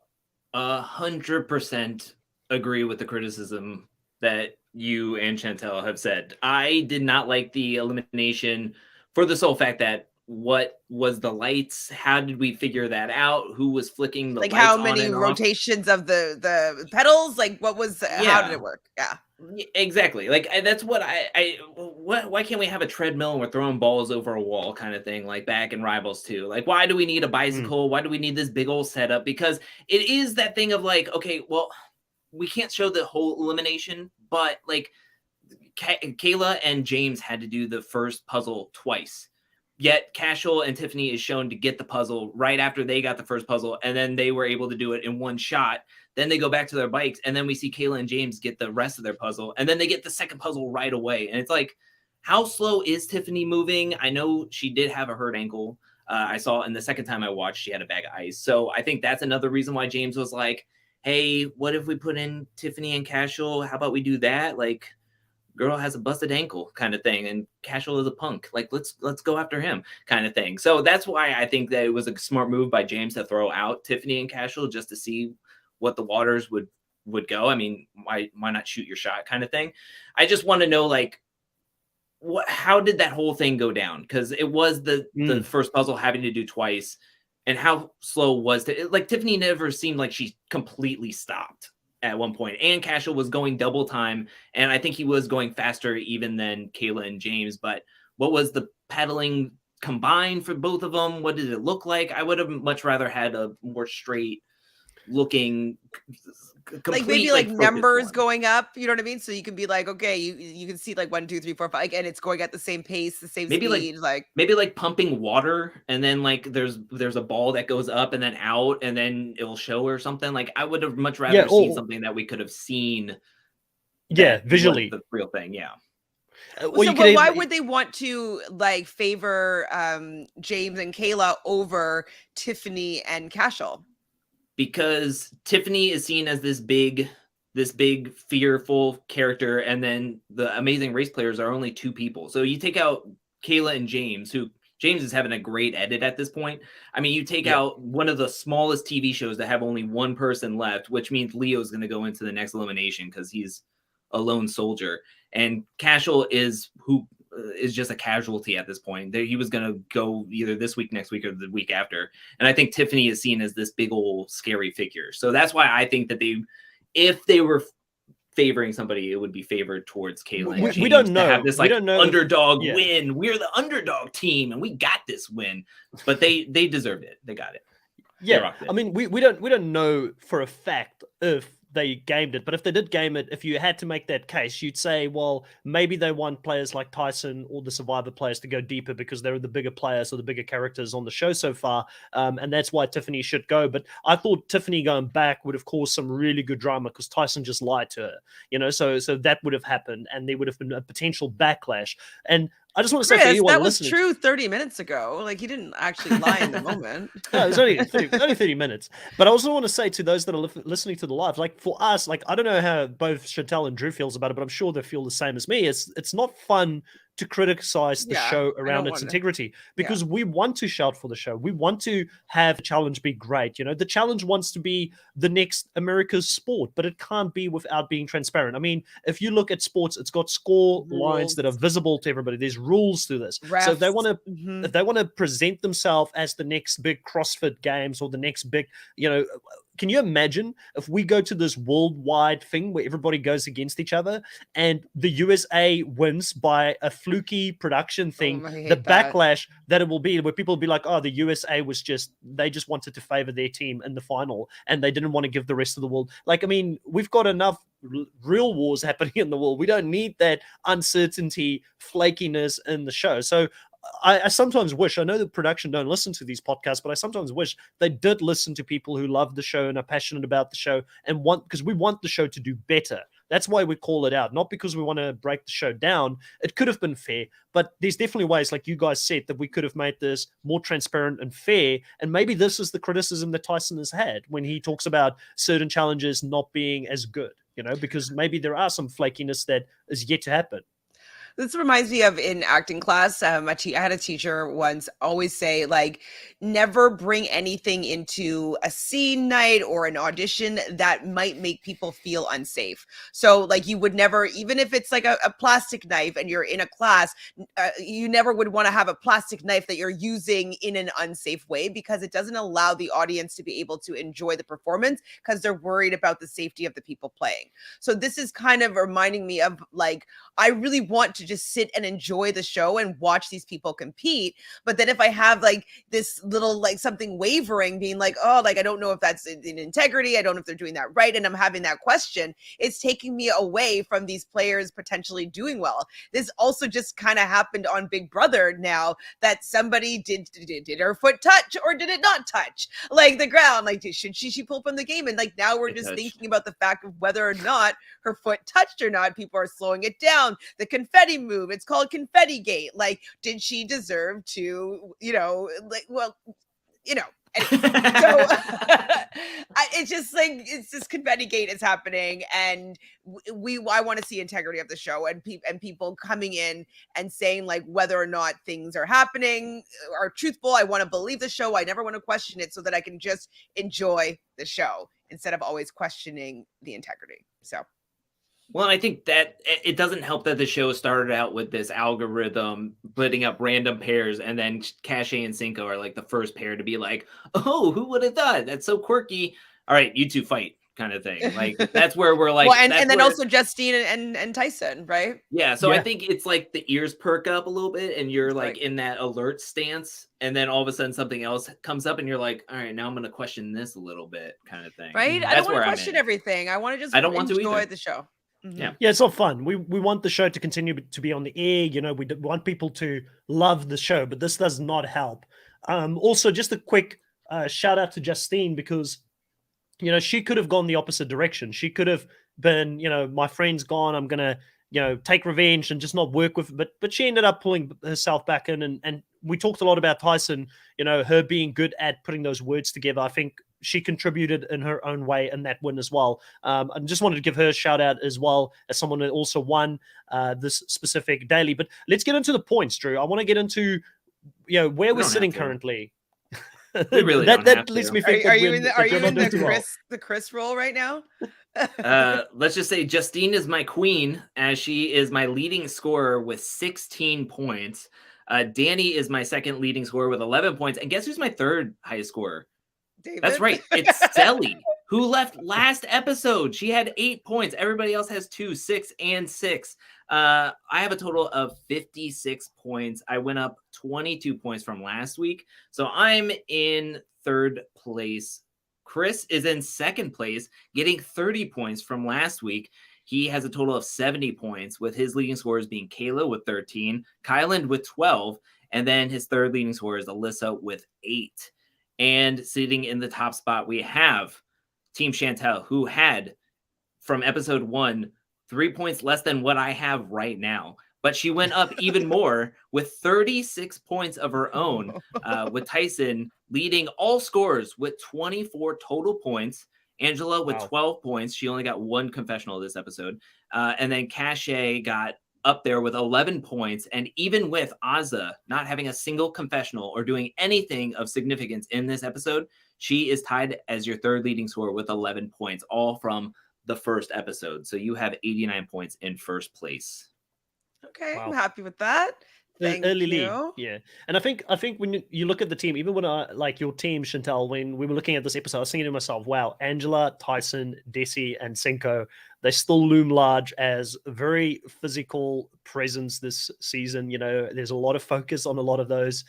100% agree with the criticism that you and Chantel have said. I did not like the elimination for the sole fact that what was the lights? How did we figure that out? Who was flicking the like lights how many on and rotations of the pedals? Like what was how did it work? Yeah. Exactly. Like that's what why can't we have a treadmill and we're throwing balls over a wall kind of thing, like back in Rivals 2? Like, why do we need a bicycle? Why do we need this big old setup? Because it is that thing of like, okay, well, we can't show the whole elimination, but like Kayla and James had to do the first puzzle twice. Yet Cashel and Tiffany is shown to get the puzzle right after they got the first puzzle, and then they were able to do it in one shot. Then they go back to their bikes, and then we see Kayla and James get the rest of their puzzle, and then they get the second puzzle right away. And it's like, how slow is Tiffany moving? I know she did have a hurt ankle. I saw in the second time I watched, she had a bag of ice. So I think that's another reason why James was like, hey, what if we put in Tiffany and Cashel? How about we do that? Like, girl has a busted ankle kind of thing, and Cashel is a punk. Like, let's go after him kind of thing. So that's why I think that it was a smart move by James to throw out Tiffany and Cashel just to see what the waters would go. I mean, why not shoot your shot kind of thing? I just want to know, like, how did that whole thing go down? Because it was the first puzzle having to do twice, and how slow was it? Like, Tiffany never seemed like she completely stopped at one point, and Cashel was going double time, and I think he was going faster even than Kayla and James. But what was the pedaling combined for both of them? What did it look like? I would have much rather had a more straight looking complete, like maybe like focused numbers one. going up, you know what I mean? So you can be like, okay, you can see like 1, 2, 3, 4, 5, and it's going at the same pace, the same Maybe speed, maybe like pumping water, and then like there's a ball that goes up and then out, and then it'll show or something. Like I would have much rather seen something that we could have seen. Yeah, that was visually. the real thing. Yeah. So but why would they want to like favor James and Kayla over Tiffany and Cashel? Because Tiffany is seen as this big fearful character, and then the Amazing Race players are only 2 people. So you take out Kayla and James, who James is having a great edit at this point. I mean, you take out one of the smallest TV shows that have only 1 person left, which means Leo's going to go into the next elimination because he's a lone soldier, and Cashel is just a casualty at this point. He was going to go either this week, next week, or the week after. And I think Tiffany is seen as this big old scary figure. So that's why I think that if they were favoring somebody, it would be favored towards Kayla and James. We don't know. To have this like underdog Yeah. win. We're the underdog team, and we got this win. But they deserved it. They got it. Yeah, I mean, we don't know for a fact if they gamed it, but if they did game it, if you had to make that case, you'd say, well, maybe they want players like Tyson or the Survivor players to go deeper because they're the bigger players or the bigger characters on the show so far, and that's why Tiffany should go. But I thought Tiffany going back would have caused some really good drama because Tyson just lied to her, so that would have happened, and there would have been a potential backlash. And I just want to say, for anyone that was listening, true 30 minutes ago. Like, he didn't actually lie in the moment. No, it was only 30 minutes. But I also want to say to those that are listening to the live, like for us, like I don't know how both Chantel and Drew feels about it, but I'm sure they feel the same as me. It's not fun to criticize the show around its integrity because we want to shout for the show. We want to have the challenge be great. The challenge wants to be the next America's sport, but it can't be without being transparent. I mean, if you look at sports, it's got score lines that are visible to everybody. There's rules to this. Refs. So if they want to present themselves as the next big CrossFit Games or the next big, can you imagine if we go to this worldwide thing where everybody goes against each other and the USA wins by a fluky production thing, the backlash that it will be where people will be like, oh, the USA they just wanted to favor their team in the final and they didn't want to give the rest of the world. Like, I mean, we've got enough real wars happening in the world. We don't need that uncertainty, flakiness in the show. So I sometimes wish, I know the production don't listen to these podcasts, but I sometimes wish they did listen to people who love the show and are passionate about the show and because we want the show to do better. That's why we call it out, not because we want to break the show down. It could have been fair, but there's definitely ways, like you guys said, that we could have made this more transparent and fair. And maybe this is the criticism that Tyson has had when he talks about certain challenges not being as good, because maybe there are some flakiness that is yet to happen. This reminds me of in acting class. I had a teacher once always say, like, never bring anything into a scene night or an audition that might make people feel unsafe. So, like, you would never, even if it's like a plastic knife and you're in a class, you never would want to have a plastic knife that you're using in an unsafe way because it doesn't allow the audience to be able to enjoy the performance because they're worried about the safety of the people playing. So this is kind of reminding me of, like, I really want to just sit and enjoy the show and watch these people compete. But then if I have like this little, like something wavering, being like, oh, like, I don't know if that's in integrity. I don't know if they're doing that right. And I'm having that question. It's taking me away from these players potentially doing well. This also just kind of happened on Big Brother now that somebody did her foot touch or did it not touch like the ground? Like, should she pull from the game? And like, now we're just thinking about the fact of whether or not her foot touched or not. People are slowing it down. The confetti move, it's called Confetti Gate. Like, did she deserve to, anyway, so it's just like, it's this Confetti Gate is happening, and I want to see integrity of the show and people coming in and saying like whether or not things are happening are truthful. I want to believe the show. I never want to question it so that I can just enjoy the show instead of always questioning the integrity. So. Well, and I think that it doesn't help that the show started out with this algorithm splitting up random pairs, and then Cache and Cinco are like the first pair to be like, oh, who would have thought? That's so quirky. All right, you two fight. kind of thing. Like that's where we're like, well, and then where, also Justine and Tyson, right? yeah. So Yeah. I think it's like the ears perk up a little bit, and you're like Right. in that alert stance, and then all of a sudden something else comes up, and you're like, all right, now I'm going to question this a little bit, kind of thing. Right? I That's don't want where to I'm question at. everything. I want to just I don't want to enjoy either. the show. Mhm. Yeah. Yeah, it's not fun. We want the show to continue to be on the air. You know, want people to love the show, but this does not help. Also, just a quick shout out to Justine, because you know, she could have gone the opposite direction. She could have been, you know, my friend's gone, I'm gonna, you know, take revenge and just not work with. But she ended up pulling herself back in, and we talked a lot about Tyson. You know, her being good at putting those words together. I think she contributed in her own way in that win as well. I just wanted to give her a shout out as well as someone that also won this specific daily. But let's get into the points, Drew. I want to get into, you know, where We we're don't sitting have to. currently. We really that don't have leads to. me think Are that you we're- in that are we're you not in doing too well. the Chris role right now? Let's just say Justine is my queen, as she is my leading scorer with 16 points. Danny is my second leading scorer with 11 points. And guess who's my third highest scorer? David? That's right. It's Selly, who left last episode. She had 8 points. Everybody else has 2, 6, and 6. I have a total of 56 points. I went up 22 points from last week. So I'm in third place. Chris is in second place, getting 30 points from last week. He has a total of 70 points, with his leading scorers being Kayla with 13, Kyland with 12, and then his third leading scorer is Alyssa with 8. And sitting in the top spot, we have Team Chantel, who had, from episode 1, 3 points less than what I have right now. But she went up even more with 36 points of her own, with Tyson leading all scorers with 24 total points. Angela with Wow. 12 points. She only got 1 confessional this episode. And then Cache got up there with 11 points. And even with Azza not having a single confessional or doing anything of significance in this episode, she is tied as your third leading scorer with 11 points, all from the first episode. So you have 89 points in first place. Okay, Wow. I'm happy with that. Thank Early lead, you. yeah. And I think when you look at the team, even when I like your team, Chantel, when we were looking at this episode, I was thinking to myself, wow, Angela, Tyson, Desi, and Cinco, they still loom large as very physical presence this season. You know, there's a lot of focus on a lot of those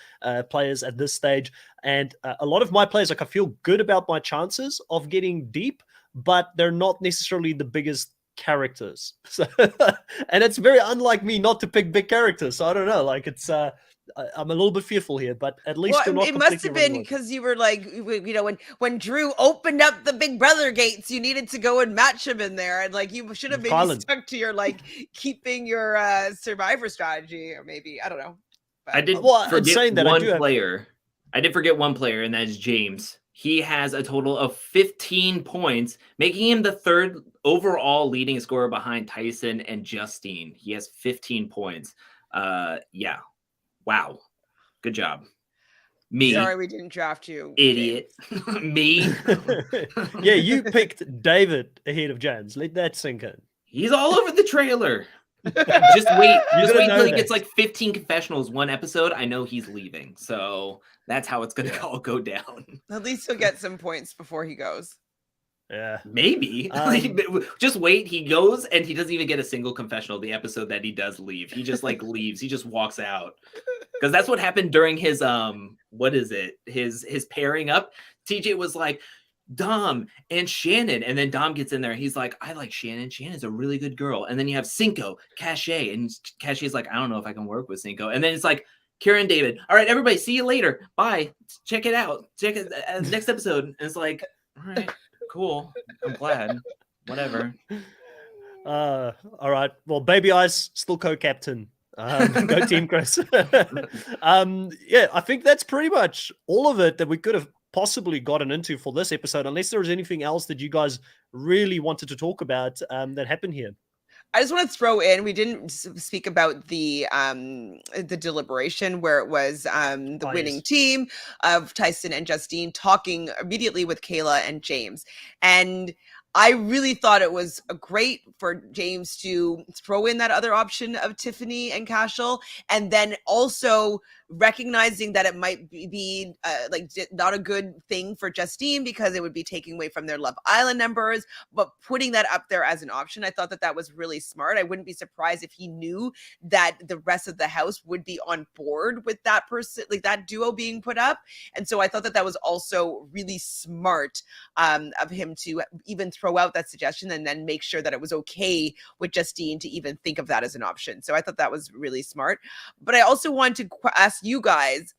players at this stage. And a lot of my players, like, I feel good about my chances of getting deep, but they're not necessarily the biggest characters. So and it's very unlike me not to pick big characters. So I don't know, like, it's I'm a little bit fearful here, but at least you're Well, not it must completely have been running away. because you were like, you know, when Drew opened up the Big Brother gates, you needed to go and match him in there, and like you should have maybe Kylan. stuck to your like keeping your survivor strategy, or maybe I don't know. I did Well, in forget saying that, I one do have- player. I did forget one player, and that is James. He has a total of 15 points, making him the third overall leading scorer behind Tyson and Justine. He has 15 points. Yeah. Wow. Good job. Me. Sorry, we didn't draft you, Idiot. Me. Yeah, you picked David ahead of James. Let that sink in. He's all over the trailer. Just wait. Just didn't wait know until he that. gets like 15 confessionals one episode. I know he's leaving. So that's how it's going to all go down. At least he'll get some points before he goes. Yeah. Maybe. Just wait. He goes and he doesn't even get a single confessional the episode that he does leave. He just like leaves. He just walks out. Because that's what happened during his what is it? His pairing up. TJ was like, Dom and Shannon, and then Dom gets in there. He's like, I like Shannon. Shannon's a really good girl. And then you have Cinco, Cache, and Cache's like, I don't know if I can work with Cinco. And then it's like, Karen, David. All right, everybody, see you later. Bye. Check it out. Check it next episode. And it's like, all right, cool. I'm glad. Whatever. All right. Well, Baby Ice still co-captain. Go Team Chris. Yeah, I think that's pretty much all of it that we could have possibly gotten into for this episode, unless there was anything else that you guys really wanted to talk about that happened here. I just want to throw in, we didn't speak about the deliberation where it was the winning yes. team of Tyson and Justine talking immediately with Kayla and James. And I really thought it was great for James to throw in that other option of Tiffany and Cashel, and then also recognizing that it might be not a good thing for Justine because it would be taking away from their Love Island numbers, but putting that up there as an option. I thought that was really smart. I wouldn't be surprised if he knew that the rest of the house would be on board with that person, like that duo being put up. And so I thought that was also really smart of him to even throw out that suggestion and then make sure that it was okay with Justine to even think of that as an option. So I thought that was really smart. But I also want to ask you guys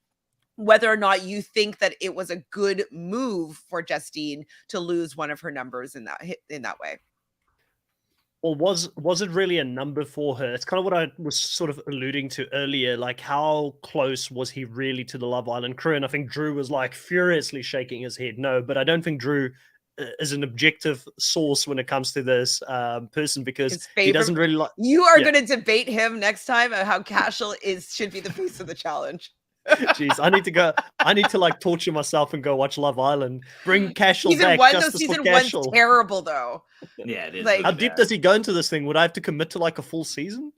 whether or not you think that it was a good move for Justine to lose one of her numbers in that way. Well, was it really a number for her? It's kind of what I was sort of alluding to earlier. Like, how close was he really to the Love Island crew? And I think Drew was like furiously shaking his head. No, but I don't think Drew is an objective source when it comes to this person, because he doesn't really like. You are going to debate him next time on how Cashel should be the face of the challenge. Jeez, I need to like torture myself and go watch Love Island. Bring Cashel season back. One, Justice season for Cashel. one's terrible though. Yeah, it is. Like, how deep does he go into this thing? Would I have to commit to like a full season?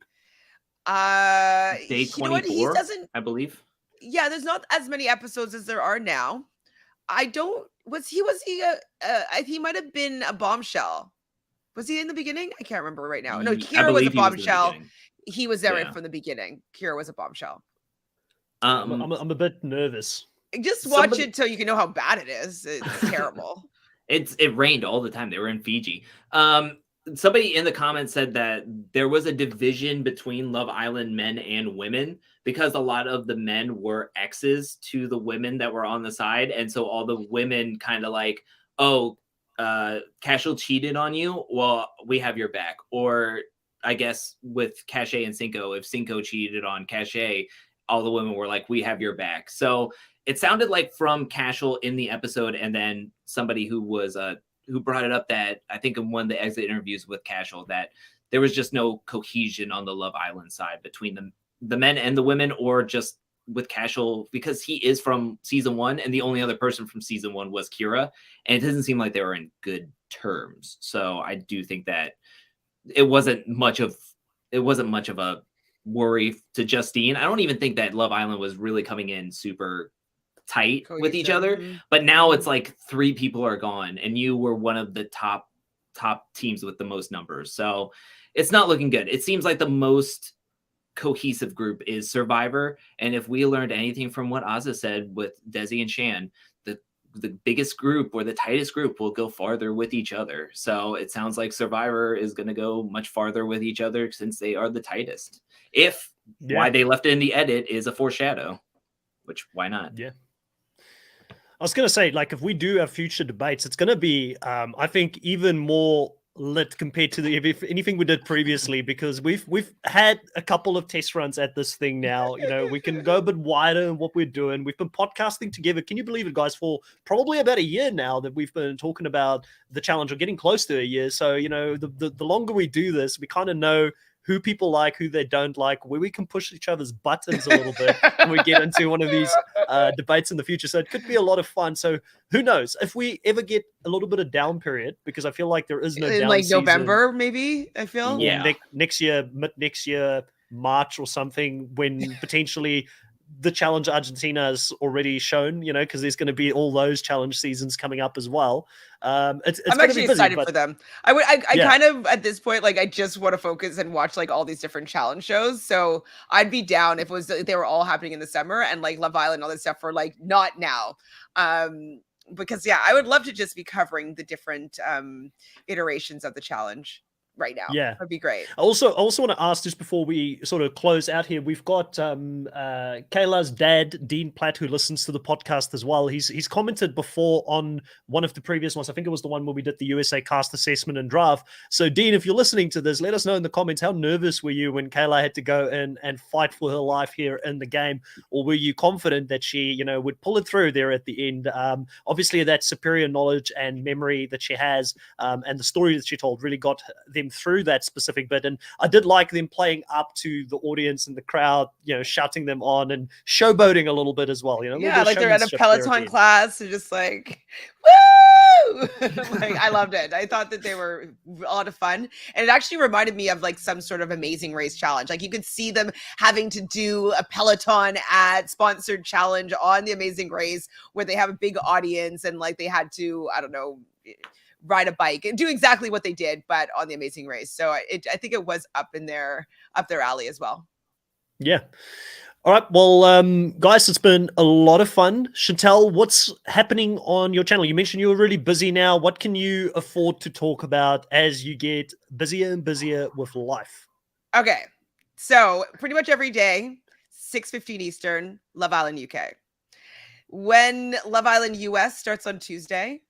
Day 24, he doesn't, I believe. Yeah, there's not as many episodes as there are now. He might have been a bombshell. Was he in the beginning? I can't remember right now. No, Kira was a bombshell. He was there right from the beginning. Kira was a bombshell. I'm a bit nervous. Just watch it till you can know how bad it is. It's terrible. It rained all the time. They were in Fiji. Somebody in the comments said that there was a division between Love Island men and women because a lot of the men were exes to the women that were on the side. And so all the women kind of like, oh, Cashel cheated on you. Well, we have your back. Or I guess with Cache and Cinco, if Cinco cheated on Cache, all the women were like, we have your back. So it sounded like from Cashel in the episode, and then somebody who was who brought it up that I think in one of the exit interviews with Cashel, that there was just no cohesion on the Love Island side between the men and the women, or just with Cashel, because he is from season 1 and the only other person from season 1 was Kira, and it doesn't seem like they were in good terms. So I do think that it wasn't much of a worry to Justine. I don't even think that Love Island was really coming in super tight with each other, but now it's like 3 people are gone and you were one of the top teams with the most numbers, so it's not looking good. It seems like the most cohesive group is Survivor, and if we learned anything from what Azah said with Desi and Shan, the biggest group or the tightest group will go farther with each other. So it sounds like Survivor is going to go much farther with each other since they are the tightest. Why they left it in the edit is a foreshadow, which why not? Yeah. I was going to say, like, if we do have future debates, it's going to be, I think, even more lit compared to anything we did previously, because we've had a couple of test runs at this thing now. You know, we can go a bit wider in what we're doing. We've been podcasting together. Can you believe it, guys? For probably about a year now that we've been talking about the challenge, or getting close to a year. So, you know, the longer we do this, we kind of know who people like, who they don't like, where we can push each other's buttons a little bit when we get into one of these debates in the future. So it could be a lot of fun. So who knows if we ever get a little bit of down period, because I feel like there is no in down like season. November, maybe. I feel next year, mid next year, March or something, when potentially the challenge Argentina has already shown, you know, because there's going to be all those challenge seasons coming up as well. I'm actually excited for them. I kind of at this point, like, I just want to focus and watch like all these different challenge shows. So I'd be down if they were all happening in the summer, and like Love Island, all this stuff for like not now. Because I would love to just be covering the different iterations of the challenge right now. Yeah, that'd be great. I also want to ask, just before we sort of close out here, we've got Kayla's dad, Dean Platt, who listens to the podcast as well. He's commented before on one of the previous ones. I think it was the one where we did the USA cast assessment and draft. So Dean, if you're listening to this, let us know in the comments, how nervous were you when Kayla had to go in and fight for her life here in the game? Or were you confident that she, you know, would pull it through there at the end? Obviously that superior knowledge and memory that she has, and the story that she told, really got them through that specific bit. And I did like them playing up to the audience and the crowd, you know, shouting them on and showboating a little bit as well, you know. Yeah, like they're at a Peloton class and just like, woo! Like, I loved it. I thought that they were a lot of fun. And it actually reminded me of like some sort of Amazing Race challenge. Like you could see them having to do a Peloton ad sponsored challenge on the Amazing Race where they have a big audience and like they had to, I don't know, ride a bike and do exactly what they did, but on the Amazing Race. So I think it was up their alley as well. Yeah. All right. Well, guys, it's been a lot of fun. Chantel, what's happening on your channel? You mentioned you're really busy now. What can you afford to talk about as you get busier and busier with life? Okay. So pretty much every day, 6:15 Eastern, Love Island UK. When Love Island US starts on Tuesday,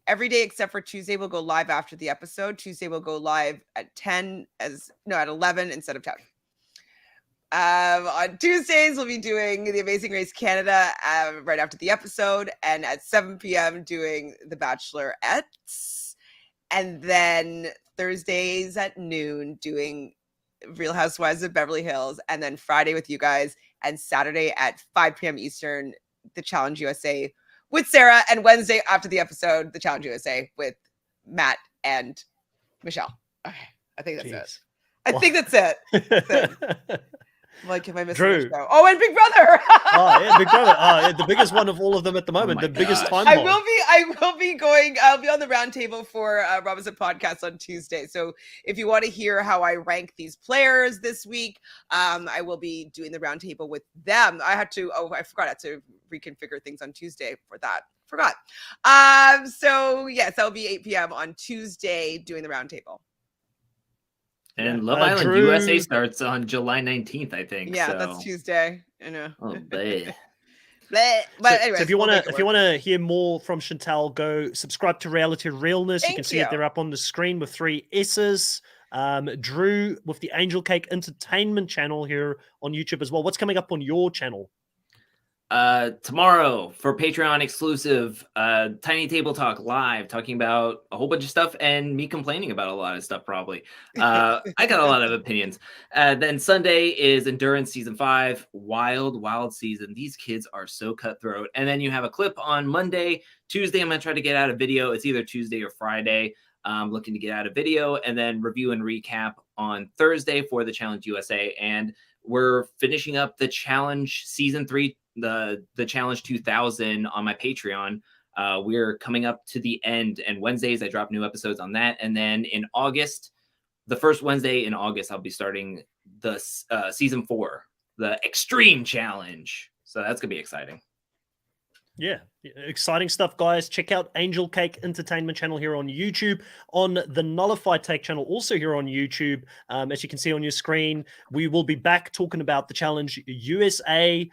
every day except for Tuesday will go live after the episode. Tuesday will go live at 11 instead of 10. On Tuesdays, we'll be doing The Amazing Race Canada right after the episode, and at 7 p.m. doing The Bachelorettes. And then Thursdays at noon doing Real Housewives of Beverly Hills, and then Friday with you guys, and Saturday at 5 p.m. Eastern, The Challenge USA with Sarah, and Wednesday after the episode, The Challenge USA with Matt and Michelle. Okay, I think that's it. I think that's it. That's it. Like, am I missing a show? Oh, and Big Brother. Oh, yeah, Big Brother. Oh, yeah, the biggest one of all of them at the moment. The biggest time I will be going. I'll be on the roundtable for Robinson Podcast on Tuesday. So if you want to hear how I rank these players this week, I will be doing the roundtable with them. I forgot I had to reconfigure things on Tuesday for that. Forgot. So yes, that'll be 8 p.m. on Tuesday doing the roundtable. And Love Island USA starts on July 19th, I think. Yeah, that's Tuesday. I know. Oh, bleh. But anyway, so if you want to hear more from Chantel, go subscribe to Reality Realness. You can see it there up on the screen with 3 S's. Drew with the Angel Cake Entertainment channel here on YouTube as well. What's coming up on your channel? Tomorrow for Patreon exclusive, Tiny Table Talk live, talking about a whole bunch of stuff and me complaining about a lot of stuff. Probably, I got a lot of opinions. Then Sunday is Endurance Season 5, wild season. These kids are so cutthroat. And then you have a clip on Monday. Tuesday, I'm gonna try to get out a video. It's either Tuesday or Friday. I'm looking to get out a video, and then review and recap on Thursday for the Challenge USA. And we're finishing up the Challenge Season 3. The Challenge 2000 on my Patreon. We're coming up to the end, and Wednesdays I drop new episodes on that. And then in August, the first Wednesday in August, I'll be starting the Season 4, the Extreme Challenge. So that's gonna be exciting. Yeah, exciting stuff, guys. Check out Angel Cake Entertainment channel here on YouTube, on the Nullified Take channel, also here on YouTube. As you can see on your screen, we will be back talking about the Challenge USA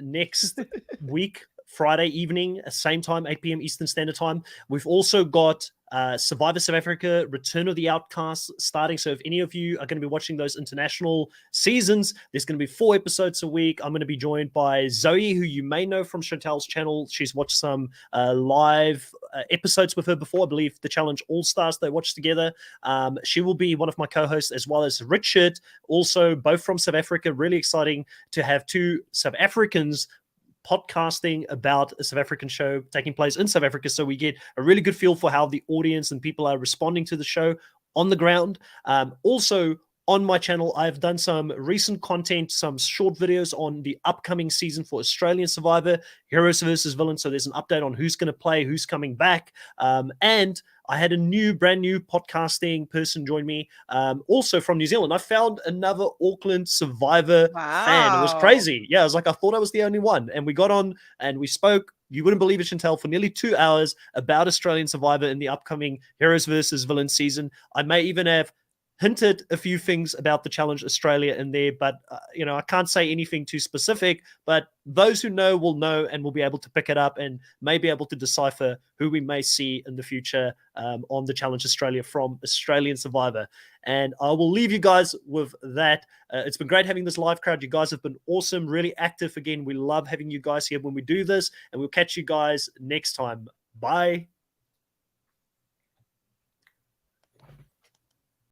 next week, Friday evening, same time, 8 p.m. Eastern Standard Time. We've also got Survivor South Africa, Return of the Outcasts starting. So if any of you are going to be watching those international seasons, there's going to be 4 episodes a week. I'm going to be joined by Zoe, who you may know from Chantel's channel. She's watched some live episodes with her before. I believe the Challenge All-Stars they watched together. She will be one of my co-hosts, as well as Richard, also both from South Africa. Really exciting to have 2 South Africans podcasting about a South African show taking place in South Africa, so we get a really good feel for how the audience and people are responding to the show on the ground. Also on my channel, I've done some recent content, some short videos on the upcoming season for Australian Survivor, Heroes versus Villains. So there's an update on who's going to play, who's coming back. And I had a brand new podcasting person join me, also from New Zealand. I found another Auckland Survivor fan. It was crazy. Yeah, I was like, I thought I was the only one. And we got on and we spoke. You wouldn't believe it, Chantel, for nearly 2 hours about Australian Survivor in the upcoming Heroes versus Villains season. I may even have hinted a few things about the Challenge Australia in there, but I can't say anything too specific, but those who know will know and will be able to pick it up and may be able to decipher who we may see in the future on the Challenge Australia from Australian Survivor. And I will leave you guys with that. It's been great having this live crowd. You guys have been awesome, really active again. We love having you guys here when we do this, and we'll catch you guys next time. Bye.